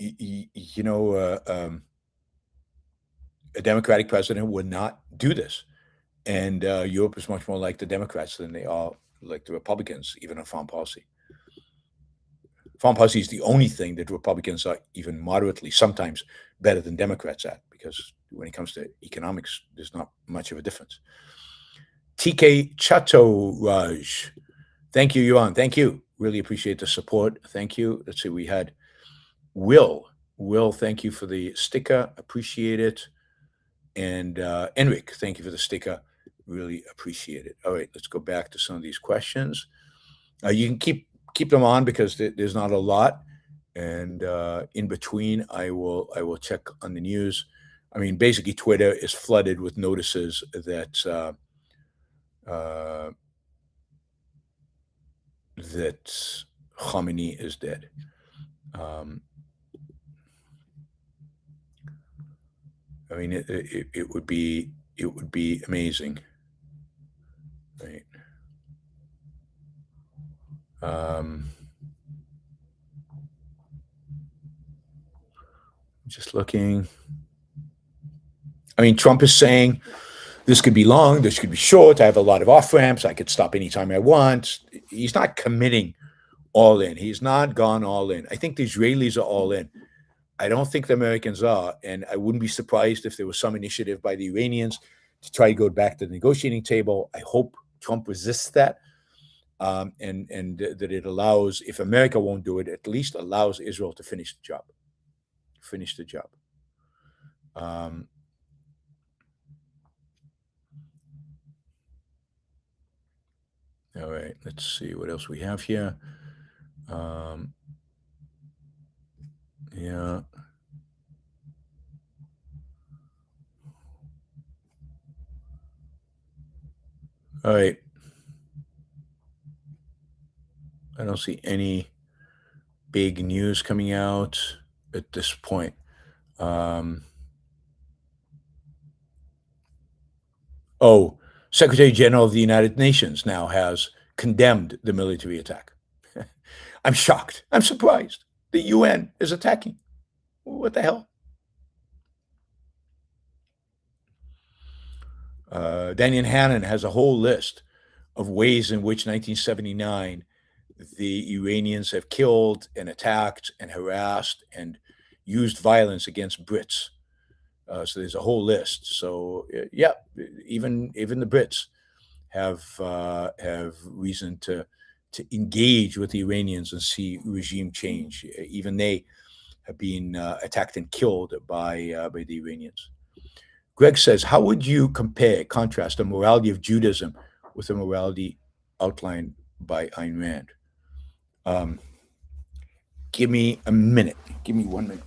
a Democratic president would not do this, and Europe is much more like the Democrats than they are like the Republicans, even on foreign policy. Foreign policy is the only thing that Republicans are even moderately, sometimes better than Democrats at, because when it comes to economics, there's not much of a difference. TK Chaturaj, thank you, Yaron. Thank you. Really appreciate the support. Thank you. Let's see, we had Will. Will, thank you for the sticker. Appreciate it. And Enric, thank you for the sticker. Really appreciate it. All right, let's go back to some of these questions. You can keep them on because there's not a lot. And in between, I will check on the news. I mean, basically, Twitter is flooded with notices that that Khamenei is dead. I mean, it would be amazing, right? Just looking. I mean, Trump is saying this could be long, this could be short. I have a lot of off ramps. I could stop anytime I want. He's not committing all in. He's not gone all in. I think the Israelis are all in. I don't think the Americans are, and I wouldn't be surprised if there was some initiative by the Iranians to try to go back to the negotiating table. I hope Trump resists that, and that it allows, if America won't do it, at least allows Israel to finish the job. All right, let's see what else we have here. Yeah. All right. I don't see any big news coming out at this point. Secretary General of the United Nations now has condemned the military attack. I'm shocked. I'm surprised. The UN is attacking. What the hell? Daniel Hannan has a whole list of ways in which 1979 the Iranians have killed and attacked and harassed and used violence against Brits. So there's a whole list. So even the Brits have reason to engage with the Iranians and see regime change. Even they have been attacked and killed by the Iranians. Greg says, how would you contrast the morality of Judaism with the morality outlined by Ayn Rand? Give me a minute. Give me 1 minute.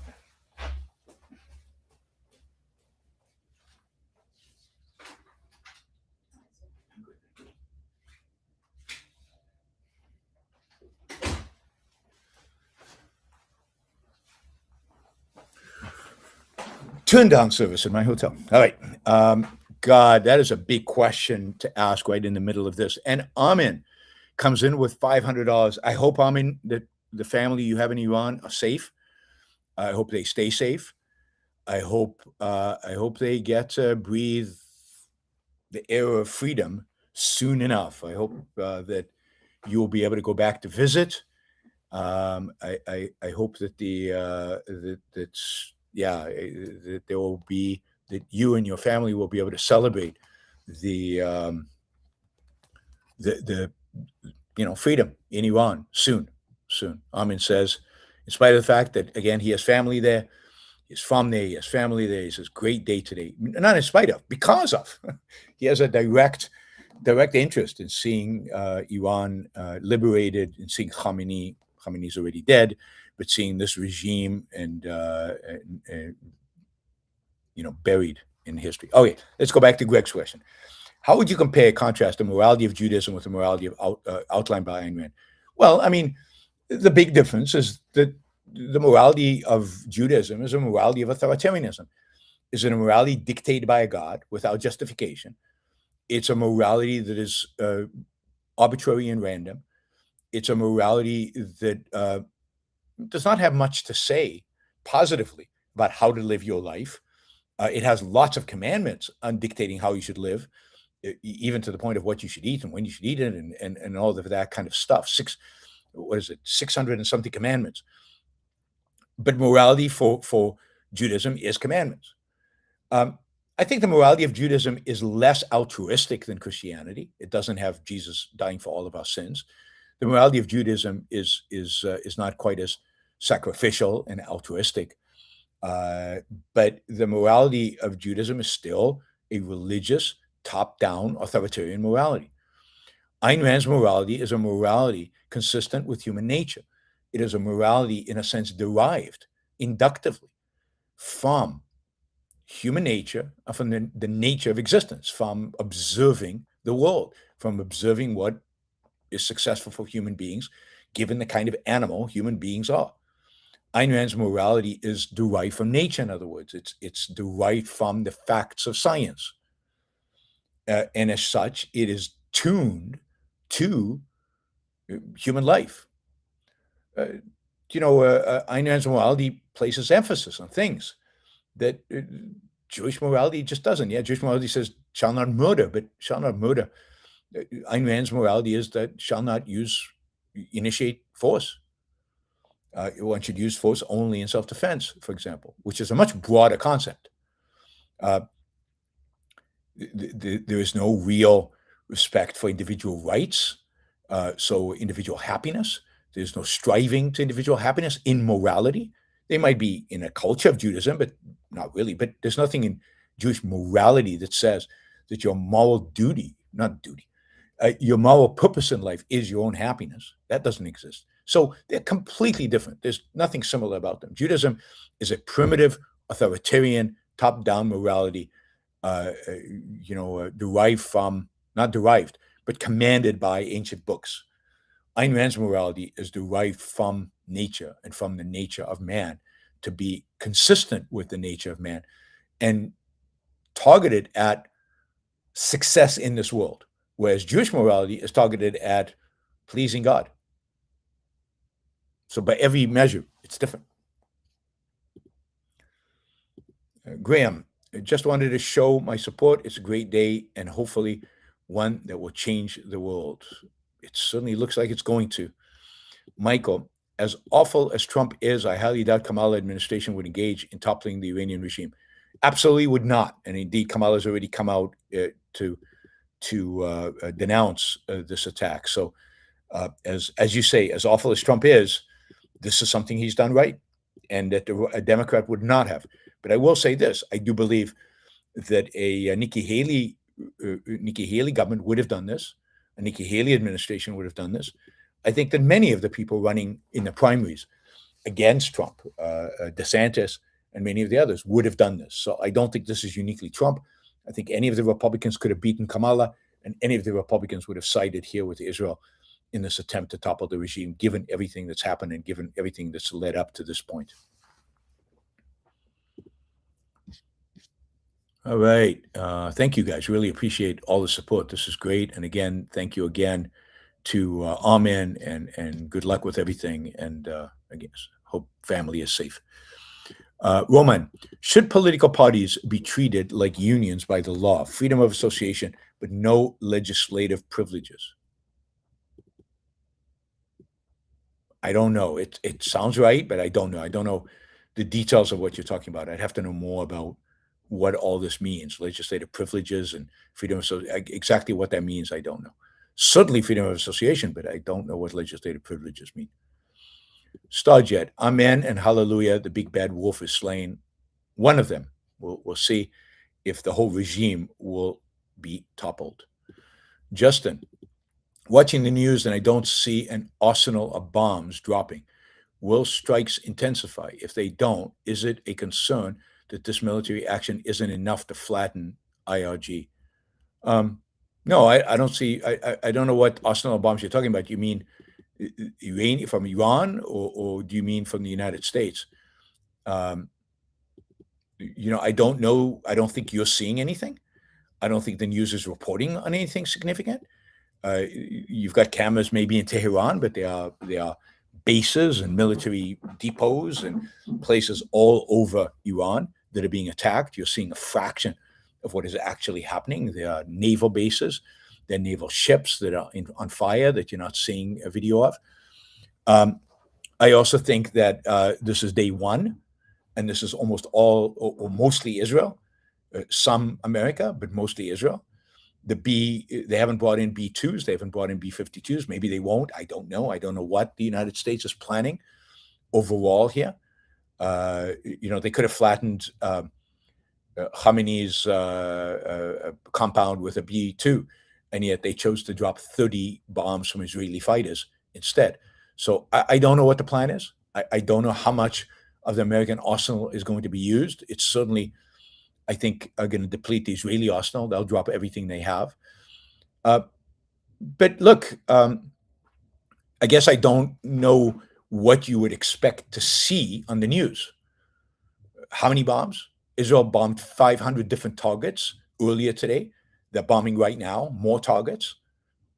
turn down service in my hotel. All right. God, that is a big question to ask right in the middle of this. And Amin comes in with $500. I hope, Amin, that the family you have in Iran are safe. I hope they stay safe. I hope they get to breathe the air of freedom soon enough. I hope that you will be able to go back to visit. I hope that that there will be, that you and your family will be able to celebrate the freedom in Iran soon. Amin says, in spite of the fact that, again, he has family there, he's from there, he has family there, he says, great day today. Not in spite of, because of. He has a direct interest in seeing Iran liberated, and seeing Khamenei. Khamenei's already dead, but seeing this regime and buried in history. Okay, let's go back to Greg's question. How would you compare, contrast the morality of Judaism with the morality outlined by Ayn Rand? Well, I mean, the big difference is that the morality of Judaism is a morality of authoritarianism. Is it a morality dictated by a God without justification? It's a morality that is arbitrary and random. It's a morality that does not have much to say positively about how to live your life. It has lots of commandments on dictating how you should live, even to the point of what you should eat and when you should eat it, and all of that kind of stuff. 600 and something commandments. But morality for Judaism is commandments. I think the morality of Judaism is less altruistic than Christianity. It doesn't have Jesus dying for all of our sins. The morality of Judaism is not quite as sacrificial and altruistic, but the morality of Judaism is still a religious, top-down, authoritarian morality. Ayn Rand's morality is a morality consistent with human nature. It is a morality, in a sense, derived inductively from human nature, from the nature of existence, from observing the world, from observing what is successful for human beings, given the kind of animal human beings are. Ayn Rand's morality is derived from nature, in other words. It's derived from the facts of science. And as such, it is tuned to human life. Ayn Rand's morality places emphasis on things that Jewish morality just doesn't. Yeah, Jewish morality says, shall not murder, but shall not murder. Ayn Rand's morality is that shall not initiate force. One should use force only in self-defense, for example, which is a much broader concept. There is no real respect for individual rights, so individual happiness. There's no striving to individual happiness in morality. They might be in a culture of Judaism, but not really. But there's nothing in Jewish morality that says that your moral duty, your moral purpose in life is your own happiness. That doesn't exist. So they're completely different. There's nothing similar about them. Judaism is a primitive, authoritarian, top-down morality, derived from, not derived, but commanded by ancient books. Ayn Rand's morality is derived from nature and from the nature of man, to be consistent with the nature of man and targeted at success in this world, whereas Jewish morality is targeted at pleasing God. So by every measure, it's different. Graham, I just wanted to show my support. It's a great day, and hopefully one that will change the world. It certainly looks like it's going to. Michael, as awful as Trump is, I highly doubt Kamala administration would engage in toppling the Iranian regime. Absolutely would not. And indeed, Kamala has already come out to denounce this attack. So as you say, as awful as Trump is, this is something he's done right, and that a Democrat would not have. But I will say this: I do believe that a Nikki Haley government would have done this. A Nikki Haley administration would have done this. I think that many of the people running in the primaries against Trump, DeSantis, and many of the others would have done this. So I don't think this is uniquely Trump. I think any of the Republicans could have beaten Kamala, and any of the Republicans would have sided here with Israel in this attempt to topple the regime, given everything that's happened and given everything that's led up to this point. All right. Thank you guys. Really appreciate all the support. This is great. And again, thank you again to Amen and good luck with everything. And again, hope family is safe. Roman, should political parties be treated like unions by the law, freedom of association, but no legislative privileges? I don't know. It sounds right, but I don't know. I don't know the details of what you're talking about. I'd have to know more about what all this means, legislative privileges and freedom of exactly what that means. I don't know. Certainly freedom of association, but I don't know what legislative privileges mean. Starjet, Amen and Hallelujah. The big bad wolf is slain. One of them. We'll see if the whole regime will be toppled. Justin, watching the news and I don't see an arsenal of bombs dropping. Will strikes intensify? If they don't, is it a concern that this military action isn't enough to flatten IRG? No, I don't see. I don't know what arsenal of bombs you're talking about. You mean from Iran, or do you mean from the United States? I don't know. I don't think you're seeing anything. I don't think the news is reporting on anything significant. You've got cameras maybe in Tehran, but there are bases and military depots and places all over Iran that are being attacked. You're seeing a fraction of what is actually happening. There are naval bases, there are naval ships that are on fire that you're not seeing a video of. I also think that this is day one, and this is almost all or mostly Israel, some America, but mostly Israel. They haven't brought in B-2s, they haven't brought in B-52s. Maybe they won't. I don't know. I don't know what the United States is planning overall here. They could have flattened Khamenei's compound with a B-2, and yet they chose to drop 30 bombs from Israeli fighters instead. So I don't know what the plan is. I don't know how much of the American arsenal is going to be used. It's certainly, I think, are going to deplete the Israeli arsenal. They'll drop everything they have. But look, I guess I don't know what you would expect to see on the news. How many bombs? Israel bombed 500 different targets earlier today. They're bombing right now, more targets.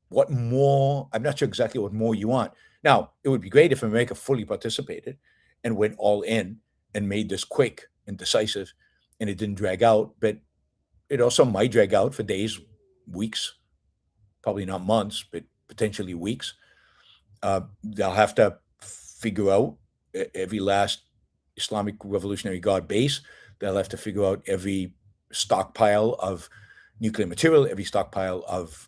What more? I'm not sure exactly what more you want. Now, it would be great if America fully participated and went all in and made this quick and decisive, and it didn't drag out, but it also might drag out for days, weeks, probably not months, but potentially weeks. They'll have to figure out every last Islamic Revolutionary Guard base. They'll have to figure out every stockpile of nuclear material, every stockpile of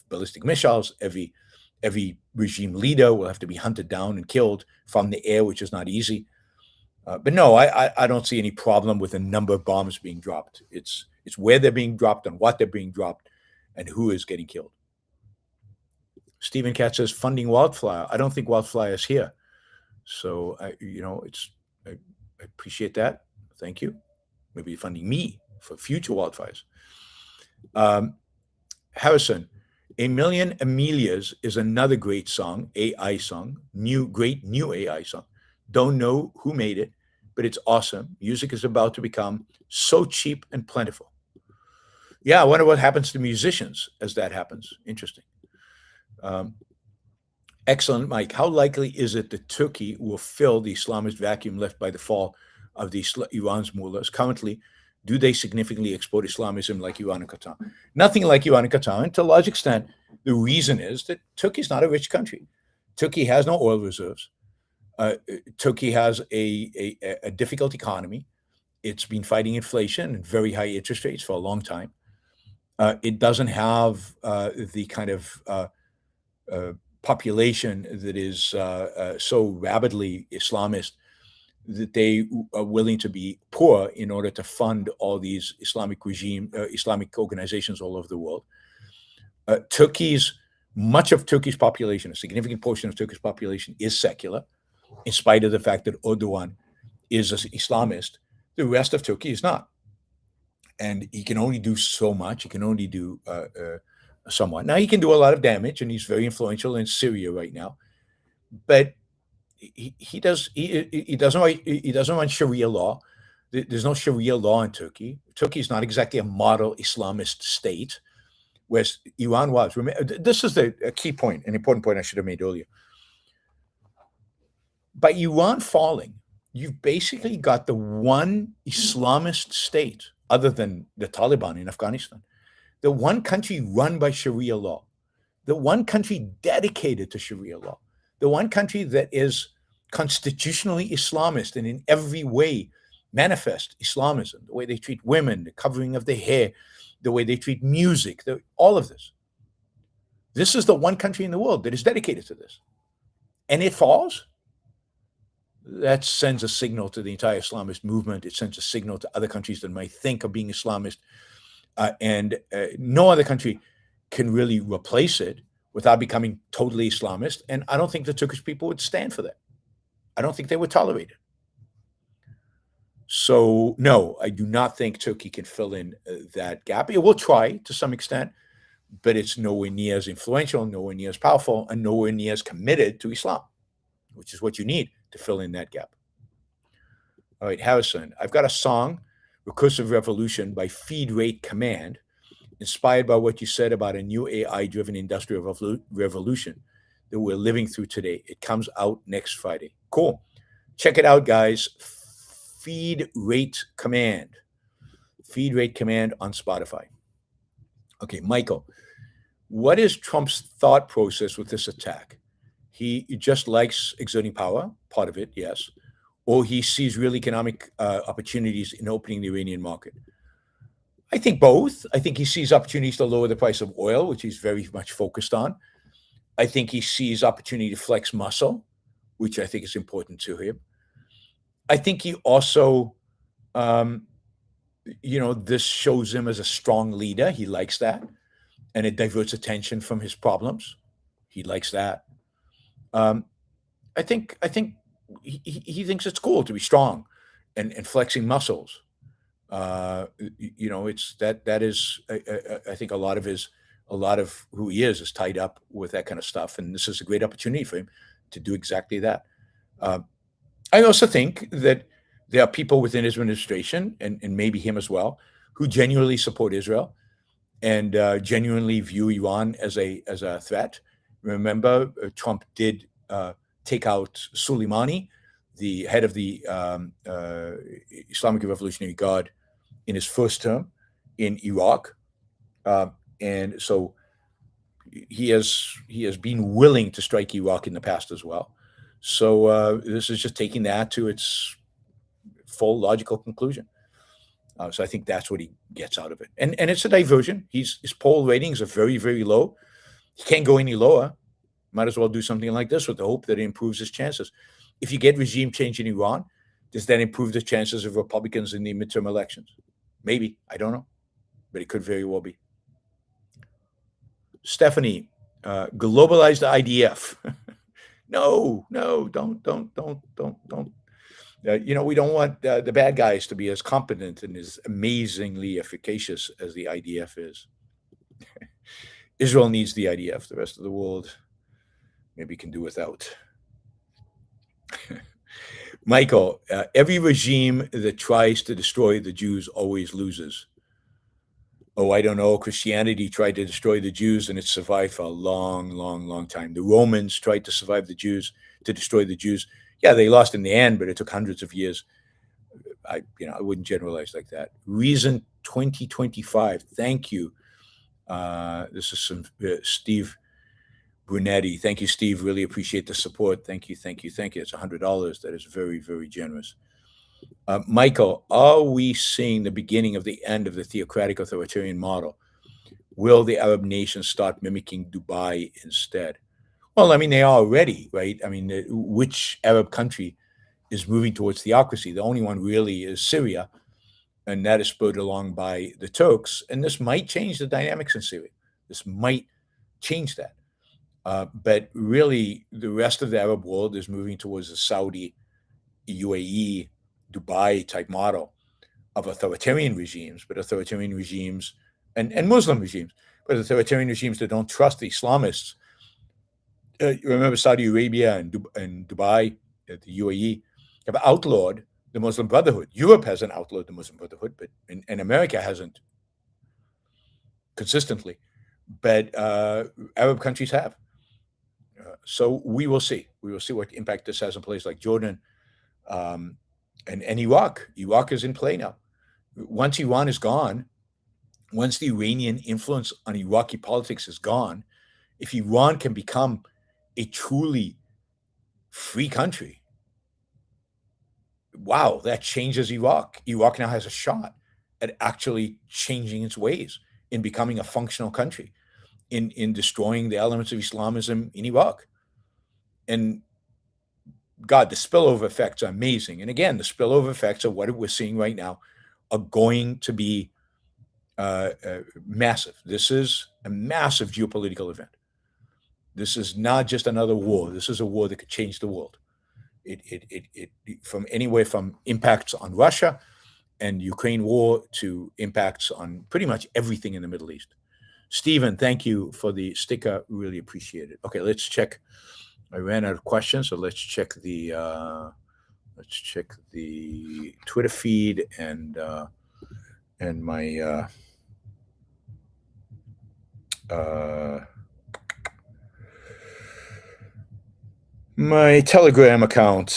ballistic missiles, every regime leader will have to be hunted down and killed from the air, which is not easy. But no, I don't see any problem with the number of bombs being dropped. It's where they're being dropped and what they're being dropped and who is getting killed. Stephen Katz says funding wildfire. I don't think wildfire is here. So, I appreciate that. Thank you. Maybe you're funding me for future wildfires. Harrison, A Million Amelias is another great song, AI song, great new AI song. Don't know who made it, but it's awesome. Music is about to become so cheap and plentiful. Yeah, I wonder what happens to musicians as that happens. Interesting. Excellent, Mike. How likely is it that Turkey will fill the Islamist vacuum left by the fall of Iran's mullahs? Currently, do they significantly export Islamism like Iran and Qatar? Nothing like Iran and Qatar. And to a large extent, the reason is that Turkey is not a rich country. Turkey has no oil reserves. Turkey has a difficult economy. It's been fighting inflation and very high interest rates for a long time. It doesn't have the kind of population that is so rabidly Islamist that they are willing to be poor in order to fund all these Islamic organizations all over the world. Much of Turkey's population, a significant portion of Turkey's population is secular, in spite of the fact that Erdogan is an Islamist. The rest of Turkey is not. And he can only do so much. He can only do somewhat. Now, he can do a lot of damage, and he's very influential in Syria right now. But he doesn't run Sharia law. There's no Sharia law in Turkey. Turkey is not exactly a model Islamist state, whereas Iran was. This is a key point, an important point I should have made earlier. By Iran falling, you've basically got the one Islamist state, other than the Taliban in Afghanistan, the one country run by Sharia law, the one country dedicated to Sharia law, the one country that is constitutionally Islamist and in every way manifest Islamism, the way they treat women, the covering of their hair, the way they treat music, all of this. This is the one country in the world that is dedicated to this. And it falls. That sends a signal to the entire Islamist movement. It sends a signal to other countries that might think of being Islamist. And no other country can really replace it without becoming totally Islamist. And I don't think the Turkish people would stand for that. I don't think they would tolerate it. So, no, I do not think Turkey can fill in that gap. It will try to some extent, but it's nowhere near as influential, nowhere near as powerful, and nowhere near as committed to Islam, which is what you need to fill in that gap. All right, Harrison, I've got a song, Recursive Revolution by Feed Rate Command, inspired by what you said about a new AI-driven industrial revolution that we're living through today. It comes out next Friday. Cool. Check it out, guys. Feed Rate Command. Feed Rate Command on Spotify. Okay, Michael, what is Trump's thought process with this attack? He just likes exerting power, part of it, yes, or he sees real economic opportunities in opening the Iranian market. I think both. I think he sees opportunities to lower the price of oil, which he's very much focused on. I think he sees opportunity to flex muscle, which I think is important to him. I think he also, this shows him as a strong leader. He likes that. And it diverts attention from his problems. He likes that. I think he thinks it's cool to be strong and flexing muscles. It's that is I think a lot of who he is tied up with that kind of stuff, and this is a great opportunity for him to do exactly that. I also think that there are people within his administration, and maybe him as well, who genuinely support Israel and genuinely view Iran as a threat. Remember, Trump did take out Soleimani, the head of the Islamic Revolutionary Guard, in his first term in Iraq, and so he has been willing to strike Iraq in the past as well. So this is just taking that to its full logical conclusion. So I think that's what he gets out of it, and it's a diversion. His poll ratings are very, very low. He can't go any lower. Might as well do something like this with the hope that it improves his chances. If you get regime change in Iran, does that improve the chances of Republicans in the midterm elections? Maybe. I don't know. But it could very well be. Stephanie, globalize the IDF. No, don't. We don't want the bad guys to be as competent and as amazingly efficacious as the IDF is. Israel needs the IDF. The rest of the world maybe can do without. Michael, every regime that tries to destroy the Jews always loses. Oh, I don't know. Christianity tried to destroy the Jews, and it survived for a long, long, long time. The Romans tried to destroy the Jews. Yeah, they lost in the end, but it took hundreds of years. I wouldn't generalize like that. Reason 2025. Thank you. This is some Steve Brunetti. Thank you, Steve. Really appreciate the support. Thank you. It's $100. That is very, very generous. Michael, are we seeing the beginning of the end of the theocratic authoritarian model? Will the Arab nations start mimicking Dubai instead? Well, I mean, they are already, right? I mean, which Arab country is moving towards theocracy? The only one really is Syria, and that is spurred along by the Turks. And this might change the dynamics in Syria. This might change that. But really, the rest of the Arab world is moving towards a Saudi, UAE, Dubai type model of authoritarian regimes, but authoritarian regimes and Muslim regimes, but authoritarian regimes that don't trust the Islamists. Remember Saudi Arabia and Dubai, the UAE, have outlawed the Muslim Brotherhood. Europe hasn't outlawed the Muslim Brotherhood, but and America hasn't consistently, but Arab countries have. So we will see. We will see what impact this has on places like Jordan and Iraq. Iraq is in play now. Once Iran is gone, once the Iranian influence on Iraqi politics is gone, if Iran can become a truly free country, wow, that changes Iraq. Iraq now has a shot at actually changing its ways in becoming a functional country, in destroying the elements of Islamism in Iraq. And God, the spillover effects are amazing. And again, the spillover effects of what we're seeing right now are going to be massive. This is a massive geopolitical event. This is not just another war. This is a war that could change the world. It from anywhere from impacts on Russia and Ukraine war to impacts on pretty much everything in the Middle East. Stephen, thank you for the sticker. Really appreciate it. Okay, let's check. I ran out of questions, so let's check the Twitter feed and my my Telegram accounts.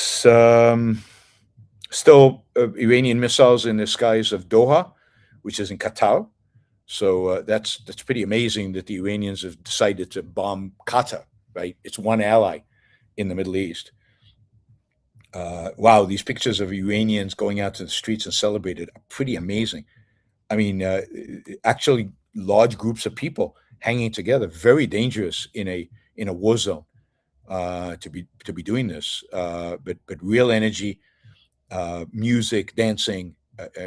Still Iranian missiles in the skies of Doha, which is in Qatar. So that's pretty amazing that the Iranians have decided to bomb Qatar. Right, it's one ally in the Middle East. Wow, these pictures of Iranians going out to the streets and celebrated are pretty amazing. I mean, actually, large groups of people hanging together, very dangerous in a war zone to be doing this. But real energy, music, dancing,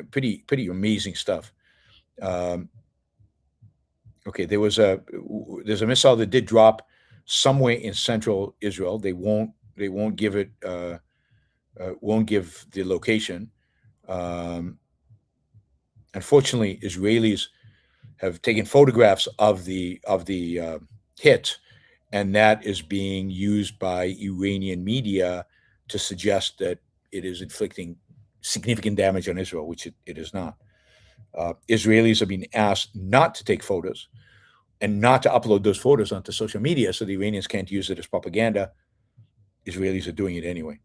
pretty amazing stuff. Okay, there's a missile that did drop somewhere in central Israel. They won't give it won't give the location. Unfortunately, Israelis have taken photographs of the hit, and that is being used by Iranian media to suggest that it is inflicting significant damage on Israel, which it is not. Israelis are being asked not to take photos and not to upload those photos onto social media so the Iranians can't use it as propaganda. Israelis are doing it anyway.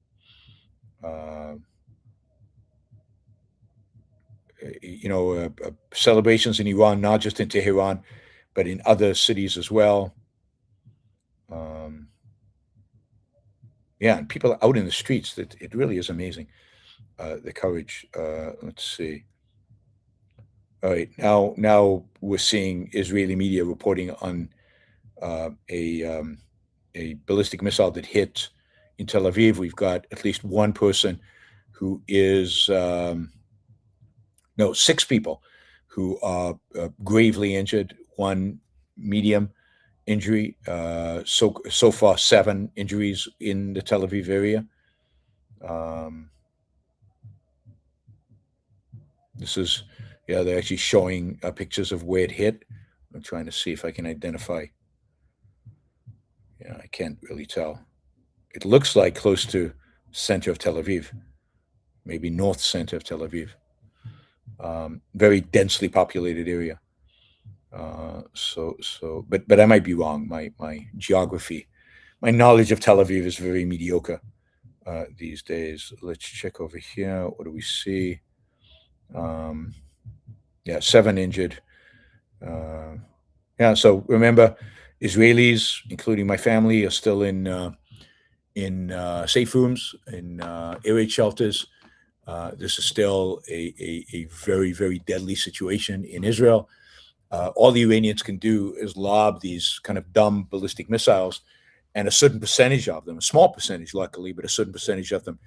Celebrations in Iran, not just in Tehran, but in other cities as well. And people are out in the streets. It really is amazing, the courage. Let's see. All right, now we're seeing Israeli media reporting on a ballistic missile that hit in Tel Aviv. We've got at least one person who is six people who are gravely injured, one medium injury. So far, 7 injuries in the Tel Aviv area. This is, they're actually showing pictures of where it hit. I'm trying to see if I can identify. I can't really tell. It looks like close to center of Tel Aviv, maybe north center of Tel Aviv. Very densely populated area. But I might be wrong. My geography, my knowledge of Tel Aviv is very mediocre these days. Let's check over here. What do we see? 7 injured. So remember, Israelis, including my family, are still in safe rooms, in air raid shelters. This is still a very, very deadly situation in Israel. All the Iranians can do is lob these kind of dumb ballistic missiles, and a certain percentage of them, a small percentage luckily, but a certain percentage of them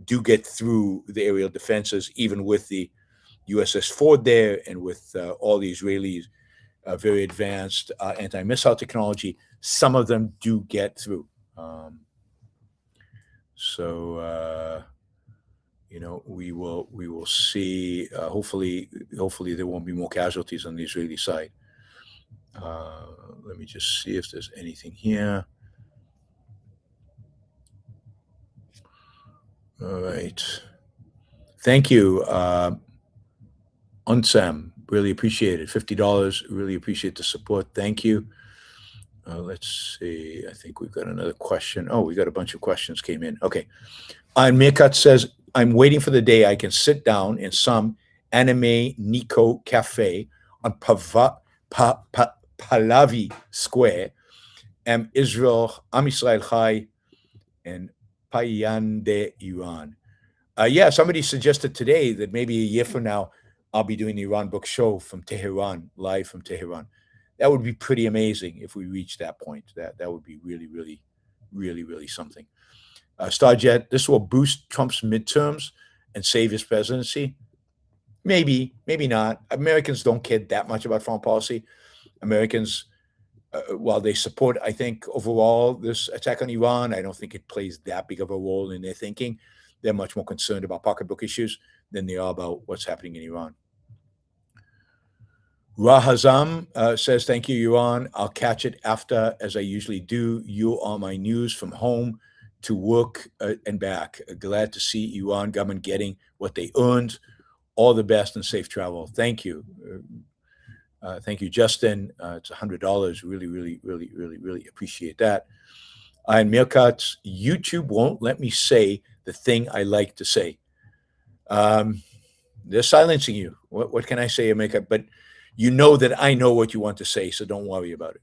do get through the aerial defenses, even with the USS Ford there and with all the Israelis' very advanced anti-missile technology. Some of them do get through. We will see. Hopefully there won't be more casualties on the Israeli side. Let me just see if there's anything here. All right. Thank you, Unsam. Really appreciate it. $50. Really appreciate the support. Thank you. Let's see. I think we've got another question. Oh, we got a bunch of questions came in. Okay. And Mirkat says, I'm waiting for the day I can sit down in some anime Nico cafe on Pahlavi Square, Am Israel Chai, and Payande, Iran. Yeah, somebody suggested today that maybe a year from now, I'll be doing the Iran Book Show from Tehran, live from Tehran. That would be pretty amazing if we reach that point. That would be really, really, really, really something. Starjet, this will boost Trump's midterms and save his presidency. Maybe, maybe not. Americans don't care that much about foreign policy. Americans, while they support, I think, overall this attack on Iran, I don't think it plays that big of a role in their thinking. They're much more concerned about pocketbook issues than they are about what's happening in Iran. Rahazam says, thank you, Yaron. I'll catch it after, as I usually do. You are my news from home to work and back. Glad to see Iran government getting what they earned. All the best and safe travel. Thank you. Thank you, Justin. It's $100. Really, really, really, really, really appreciate that. And Mirkat, YouTube won't let me say the thing I like to say. They're silencing you. What can I say, Mirkat? But you know that I know what you want to say, so don't worry about it.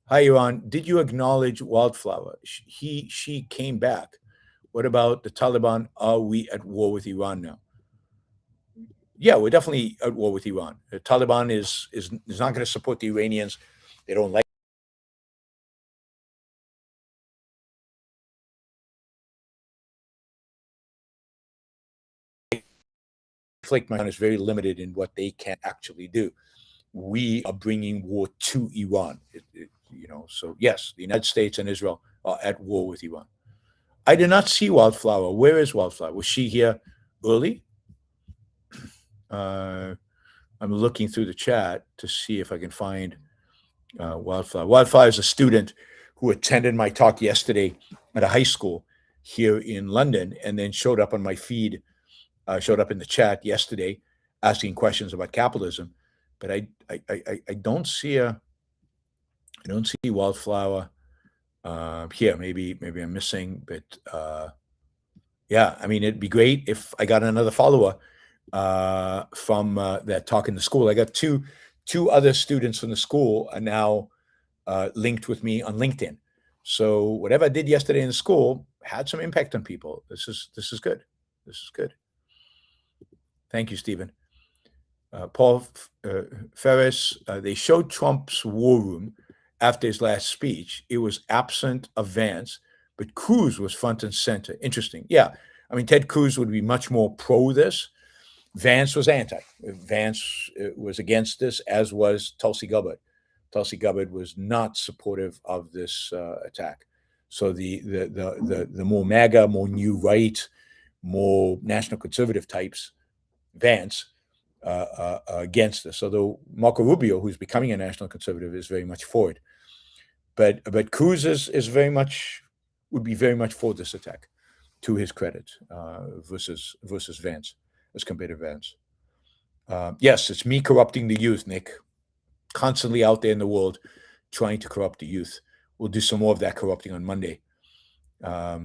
Hi, Iran. Did you acknowledge Wildflower? She came back. What about the Taliban? Are we at war with Iran now? Yeah, we're definitely at war with Iran. The Taliban is not going to support the Iranians. They don't like conflict. Iran is very limited in what they can actually do. We are bringing war to Iran. So yes, the United States and Israel are at war with Iran. I did not see Wildflower. Where is Wildflower? Was she here early? I'm looking through the chat to see if I can find Wildflower. Wildflower is a student who attended my talk yesterday at a high school here in London, and then showed up on my feed, showed up in the chat yesterday, asking questions about capitalism. But I don't see Wildflower here. Maybe I'm missing, but yeah, I mean, it'd be great if I got another follower from that talk in the school. I got two other students from the school are now linked with me on LinkedIn. So whatever I did yesterday in the school had some impact on people. This is good. This is good. Thank you, Stephen. Paul Ferris, they showed Trump's war room after his last speech. It was absent of Vance, but Cruz was front and center. Interesting. Yeah. I mean, Ted Cruz would be much more pro this. Vance was anti. Vance was against this, as was Tulsi Gabbard. Tulsi Gabbard was not supportive of this attack. So the more MAGA, more new right, more national conservative types, Vance, against this. Although Marco Rubio, who's becoming a national conservative, is very much for it. But Cruz is very much would be very much for this attack, to his credit, versus Vance, as compared to Vance. Yes, it's me corrupting the youth, Nick. Constantly out there in the world trying to corrupt the youth. We'll do some more of that corrupting on Monday. All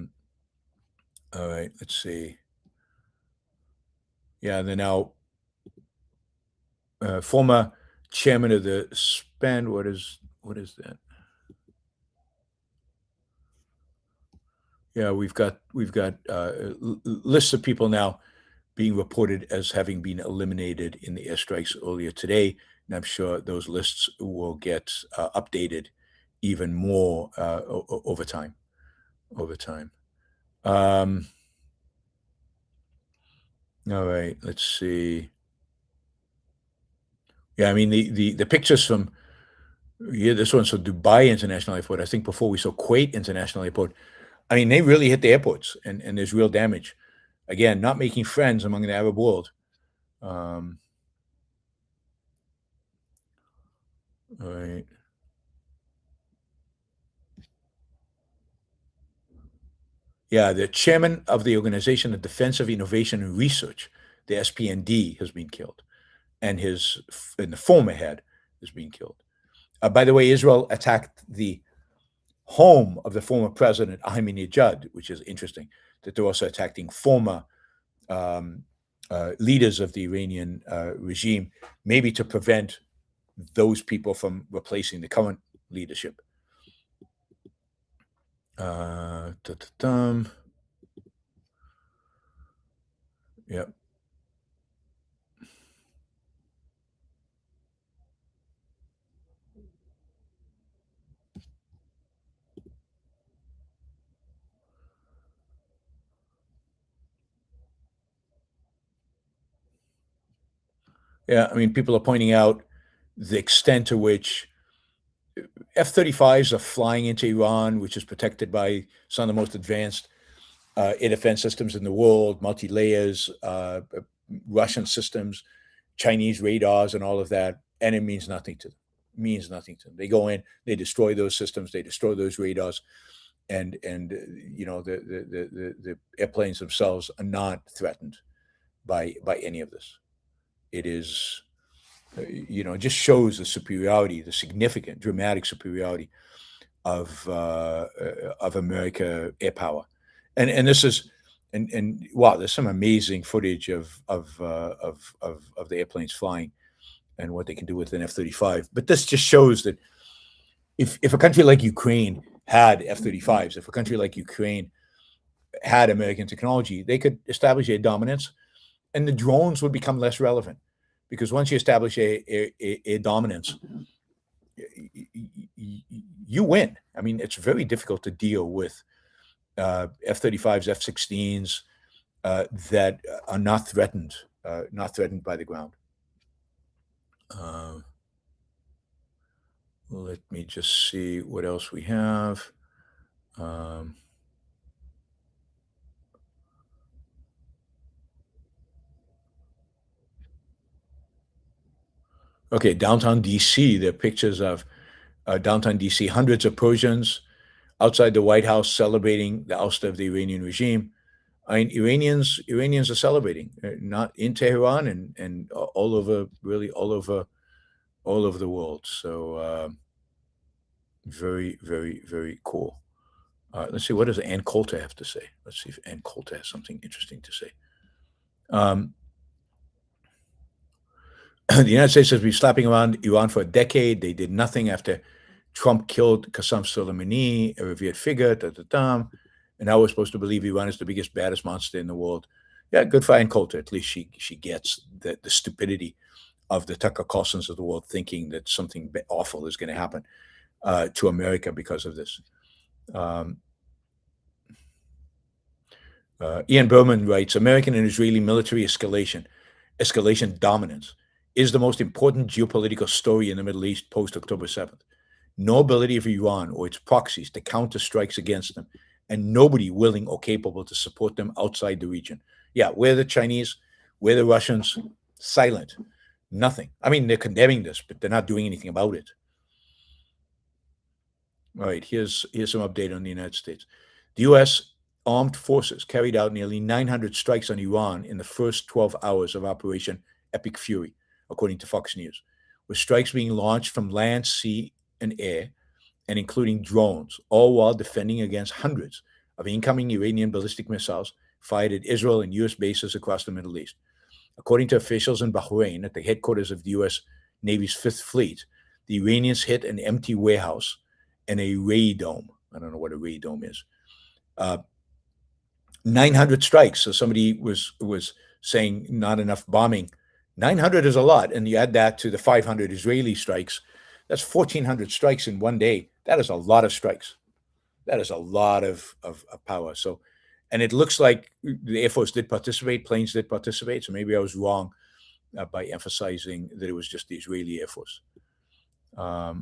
right, let's see. Yeah, they're now former chairman of the SPAN. What is that? Yeah, we've got lists of people now being reported as having been eliminated in the airstrikes earlier today, and I'm sure those lists will get updated even more over time. All right, let's see. Yeah, I mean the pictures from this one's from Dubai International Airport. I think before we saw Kuwait International Airport. I mean, they really hit the airports, and there's real damage. Again, not making friends among the Arab world. All right. Yeah, the chairman of the Organization of Defense of Innovation and Research, the SPND, has been killed, and the former head has been killed. By the way, Israel attacked the home of the former president Ahmadinejad, which is interesting that they're also attacking former um, leaders of the Iranian regime, maybe to prevent those people from replacing the current leadership. Yep. Yeah, I mean, people are pointing out the extent to which F-35s are flying into Iran, which is protected by some of the most advanced air defense systems in the world, multi-layers, Russian systems, Chinese radars, and all of that, and it means nothing to them. Means nothing to them. They go in, they destroy those systems, they destroy those radars, and the airplanes themselves are not threatened by any of this. It is, it just shows the superiority, the significant, dramatic superiority of America air power, and this is, and wow, there's some amazing footage of the airplanes flying and what they can do with an F-35. But this just shows that if a country like Ukraine had F-35s, if a country like Ukraine had American technology, they could establish air dominance, and the drones would become less relevant, because once you establish a dominance, you win. I mean, it's very difficult to deal with F-35s, F-16s that are not threatened by the ground. Let me just see what else we have. Okay, downtown DC. There are pictures of downtown DC. Hundreds of Persians outside the White House celebrating the ouster of the Iranian regime. I mean, Iranians are celebrating, not in Tehran and all over, really all over the world. So very, very, very cool. Let's see, what does Ann Coulter have to say? Let's see if Ann Coulter has something interesting to say. The United States has been slapping around Iran for a decade. They did nothing after Trump killed Qasem Soleimani, a revered figure, and now we're supposed to believe Iran is the biggest, baddest monster in the world. Yeah, good for Ann Coulter. At least she gets the stupidity of the Tucker Carlsons of the world thinking that something awful is going to happen to America because of this. Ian Berman writes, American and Israeli military escalation dominance is the most important geopolitical story in the Middle East post-October 7th. No ability of Iran or its proxies to counter strikes against them, and nobody willing or capable to support them outside the region. Yeah, we're the Chinese, we're the Russians, silent, nothing. I mean, they're condemning this, but they're not doing anything about it. All right, here's some update on the United States. The U.S. armed forces carried out nearly 900 strikes on Iran in the first 12 hours of Operation Epic Fury, according to Fox News, with strikes being launched from land, sea, and air, and including drones, all while defending against hundreds of incoming Iranian ballistic missiles fired at Israel and U.S. bases across the Middle East. According to officials in Bahrain, at the headquarters of the U.S. Navy's Fifth Fleet, the Iranians hit an empty warehouse and a radome. I don't know what a radome is. 900 strikes. So somebody was saying not enough bombing. 900 is a lot, and you add that to the 500 Israeli strikes. That's 1,400 strikes in one day. That is a lot of strikes. That is a lot of power. So, and it looks like the Air Force did participate, planes did participate. So maybe I was wrong by emphasizing that it was just the Israeli Air Force. I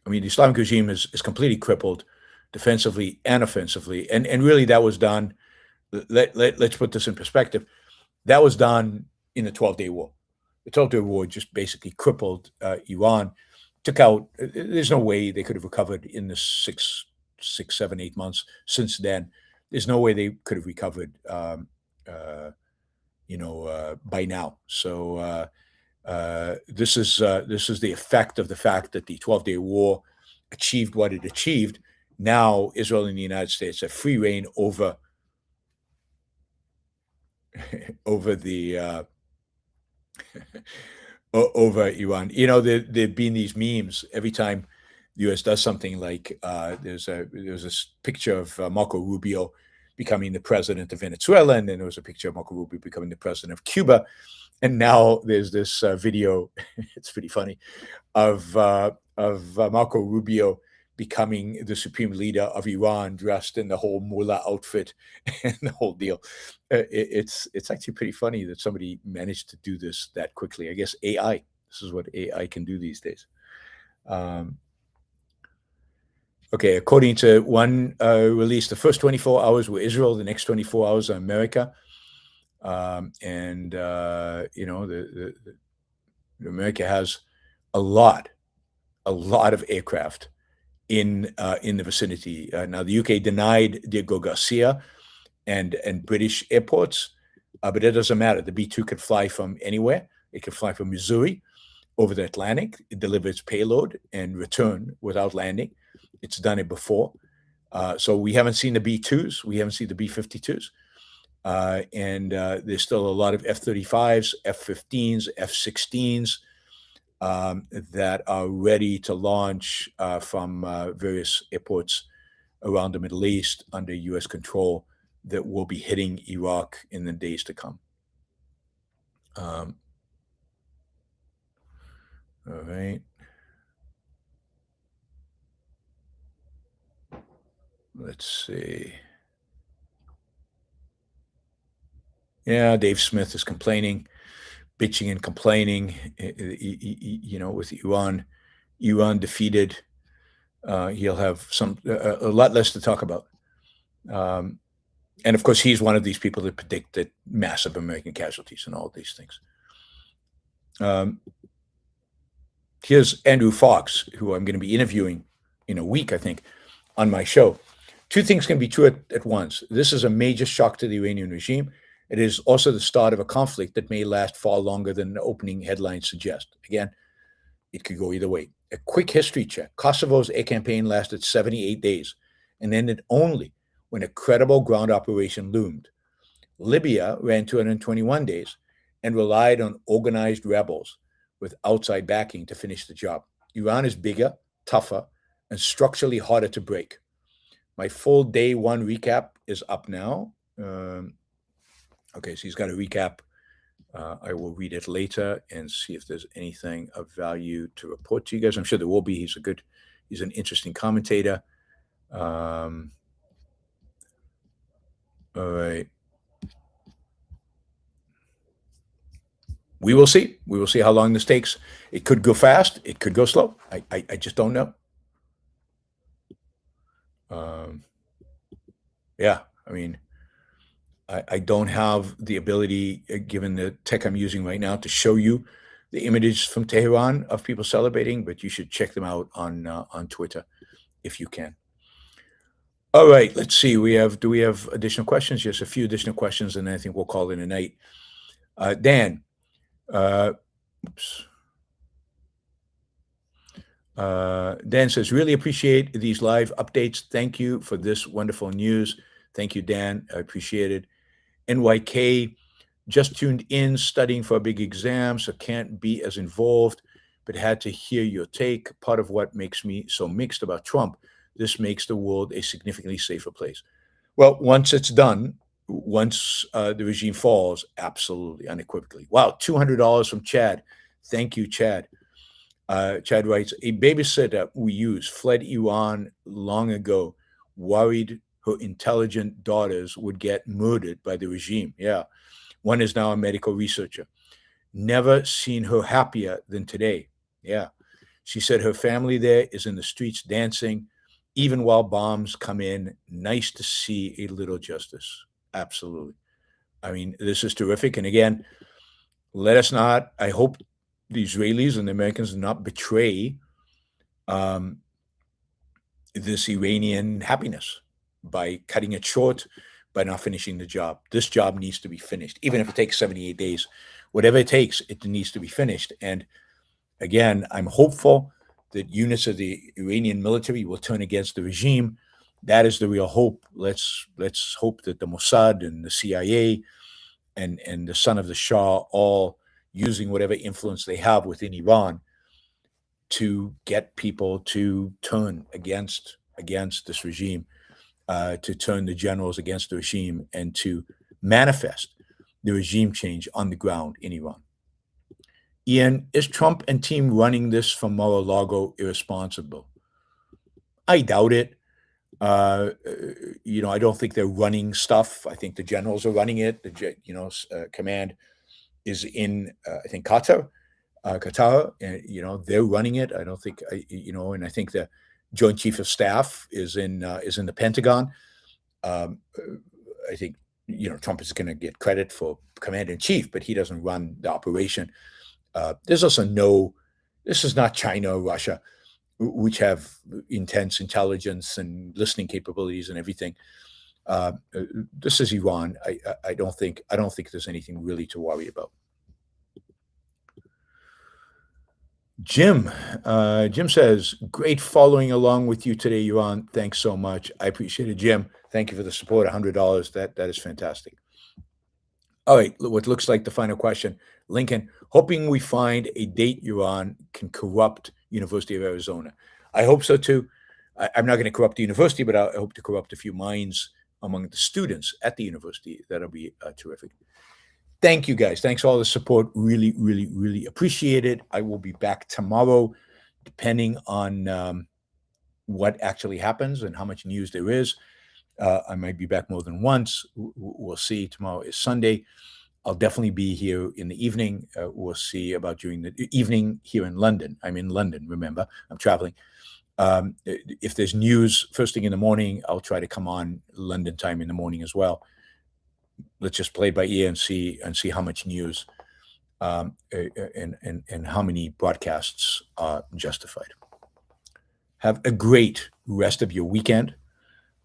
mean, the Islamic regime is completely crippled defensively and offensively. And really that was done, let's put this in perspective, that was done in the 12-day war. The 12-day war just basically crippled Iran, took out, there's no way they could have recovered in the 6, 7, 8 months since then. There's no way they could have recovered, by now. So this is the effect of the fact that the 12-day war achieved what it achieved. Now Israel and the United States have free reign over the over Iran. There've been these memes every time the U.S. does something like there's a picture of Marco Rubio becoming the president of Venezuela, and then there was a picture of Marco Rubio becoming the president of Cuba, and now there's this video. It's pretty funny of Marco Rubio becoming the supreme leader of Iran, dressed in the whole mullah outfit and the whole deal. It's actually pretty funny that somebody managed to do this that quickly. I guess AI. This is what AI can do these days. Okay, according to one release, the first 24 hours were Israel, the next 24 hours are America. America has a lot of aircraft in the vicinity. Now, the UK denied Diego Garcia and British airports, but it doesn't matter. The B-2 could fly from anywhere. It could fly from Missouri over the Atlantic, deliver its payload, and return without landing. It's done it before. So we haven't seen the B-2s. We haven't seen the B-52s. And there's still a lot of F-35s, F-15s, F-16s that are ready to launch from various airports around the Middle East under U.S. control that will be hitting Iraq in the days to come. All right. Let's see. Yeah, Dave Smith is complaining, bitching and complaining. With Iran defeated, he'll have a lot less to talk about. And of course, he's one of these people that predicted massive American casualties and all of these things. Here's Andrew Fox, who I'm going to be interviewing in a week, I think, on my show. Two things can be true at once. This is a major shock to the Iranian regime. It is also the start of a conflict that may last far longer than the opening headlines suggest. Again, it could go either way. A quick history check. Kosovo's air campaign lasted 78 days and ended only when a credible ground operation loomed. Libya ran 221 days and relied on organized rebels with outside backing to finish the job. Iran is bigger, tougher, and structurally harder to break. My full day one recap is up now. Okay, so he's got a recap. I will read it later and see if there's anything of value to report to you guys. I'm sure there will be. He's an interesting commentator. All right. We will see. We will see how long this takes. It could go fast. It could go slow. I just don't know. Yeah, I mean, I don't have the ability, given the tech I'm using right now, to show you the images from Tehran of people celebrating, but you should check them out on Twitter if you can. All right, let's see. Do we have additional questions? Just a few additional questions, and then I think we'll call it a night. Dan. Dan says, really appreciate these live updates. Thank you for this wonderful news. Thank you, Dan. I appreciate it. NYK, just tuned in, studying for a big exam, so can't be as involved, but had to hear your take. Part of what makes me so mixed about Trump, this makes the world a significantly safer place. Well, once it's done, once the regime falls, absolutely, unequivocally. Wow, $200 from Chad. Thank you, Chad. Chad writes, a babysitter we use fled Iran long ago, worried her intelligent daughters would get murdered by the regime. Yeah. One is now a medical researcher. Never seen her happier than today. Yeah. She said her family there is in the streets dancing, even while bombs come in. Nice to see a little justice. Absolutely. I mean, this is terrific. And again, let us not, I hope the Israelis and the Americans do not betray this Iranian happiness by cutting it short, by not finishing the job. This job needs to be finished, even if it takes 78 days. Whatever it takes, it needs to be finished. And again, I'm hopeful that units of the Iranian military will turn against the regime. That is the real hope. Let's hope that the Mossad and the CIA and the son of the Shah, all using whatever influence they have within Iran, to get people to turn against this regime, to turn the generals against the regime, and to manifest the regime change on the ground in Iran. Ian, is Trump and team running this from Mar-a-Lago irresponsible? I doubt it. I don't think they're running stuff. I think the generals are running it. The command is in, I think, Qatar, and they're running it. I don't think, and I think the Joint Chief of Staff is in the Pentagon. I think Trump is going to get credit for Commander in Chief, but he doesn't run the operation. There's also this is not China or Russia, which have intense intelligence and listening capabilities and everything. This is Iran. I don't think there's anything really to worry about. Jim says, great following along with you today, Yaron. Thanks so much. I appreciate it, Jim. Thank you for the support. $100. That is fantastic. All right, what looks like the final question. Lincoln, hoping we find a date Yaron can corrupt University of Arizona. I hope so too. I'm not going to corrupt the university, but I hope to corrupt a few minds among the students at the university. That'll be terrific. Thank you, guys. Thanks for all the support. Really, really, really appreciate it. I will be back tomorrow, depending on what actually happens and how much news there is. I might be back more than once. We'll see. Tomorrow is Sunday. I'll definitely be here in the evening. We'll see about during the evening here in London. I'm in London, remember. I'm traveling. If there's news first thing in the morning, I'll try to come on London time in the morning as well. Let's just play by ear and see how much news and how many broadcasts are justified. Have a great rest of your weekend.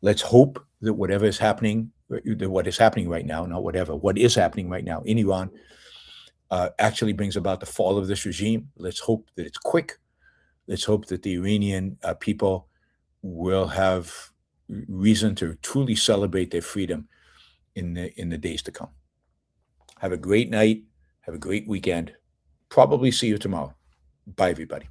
Let's hope that what is happening right now, what is happening right now in Iran actually brings about the fall of this regime. Let's hope that it's quick. Let's hope that the Iranian people will have reason to truly celebrate their freedom in the days to come. Have a great night. Have a great weekend. Probably see you tomorrow. Bye, everybody.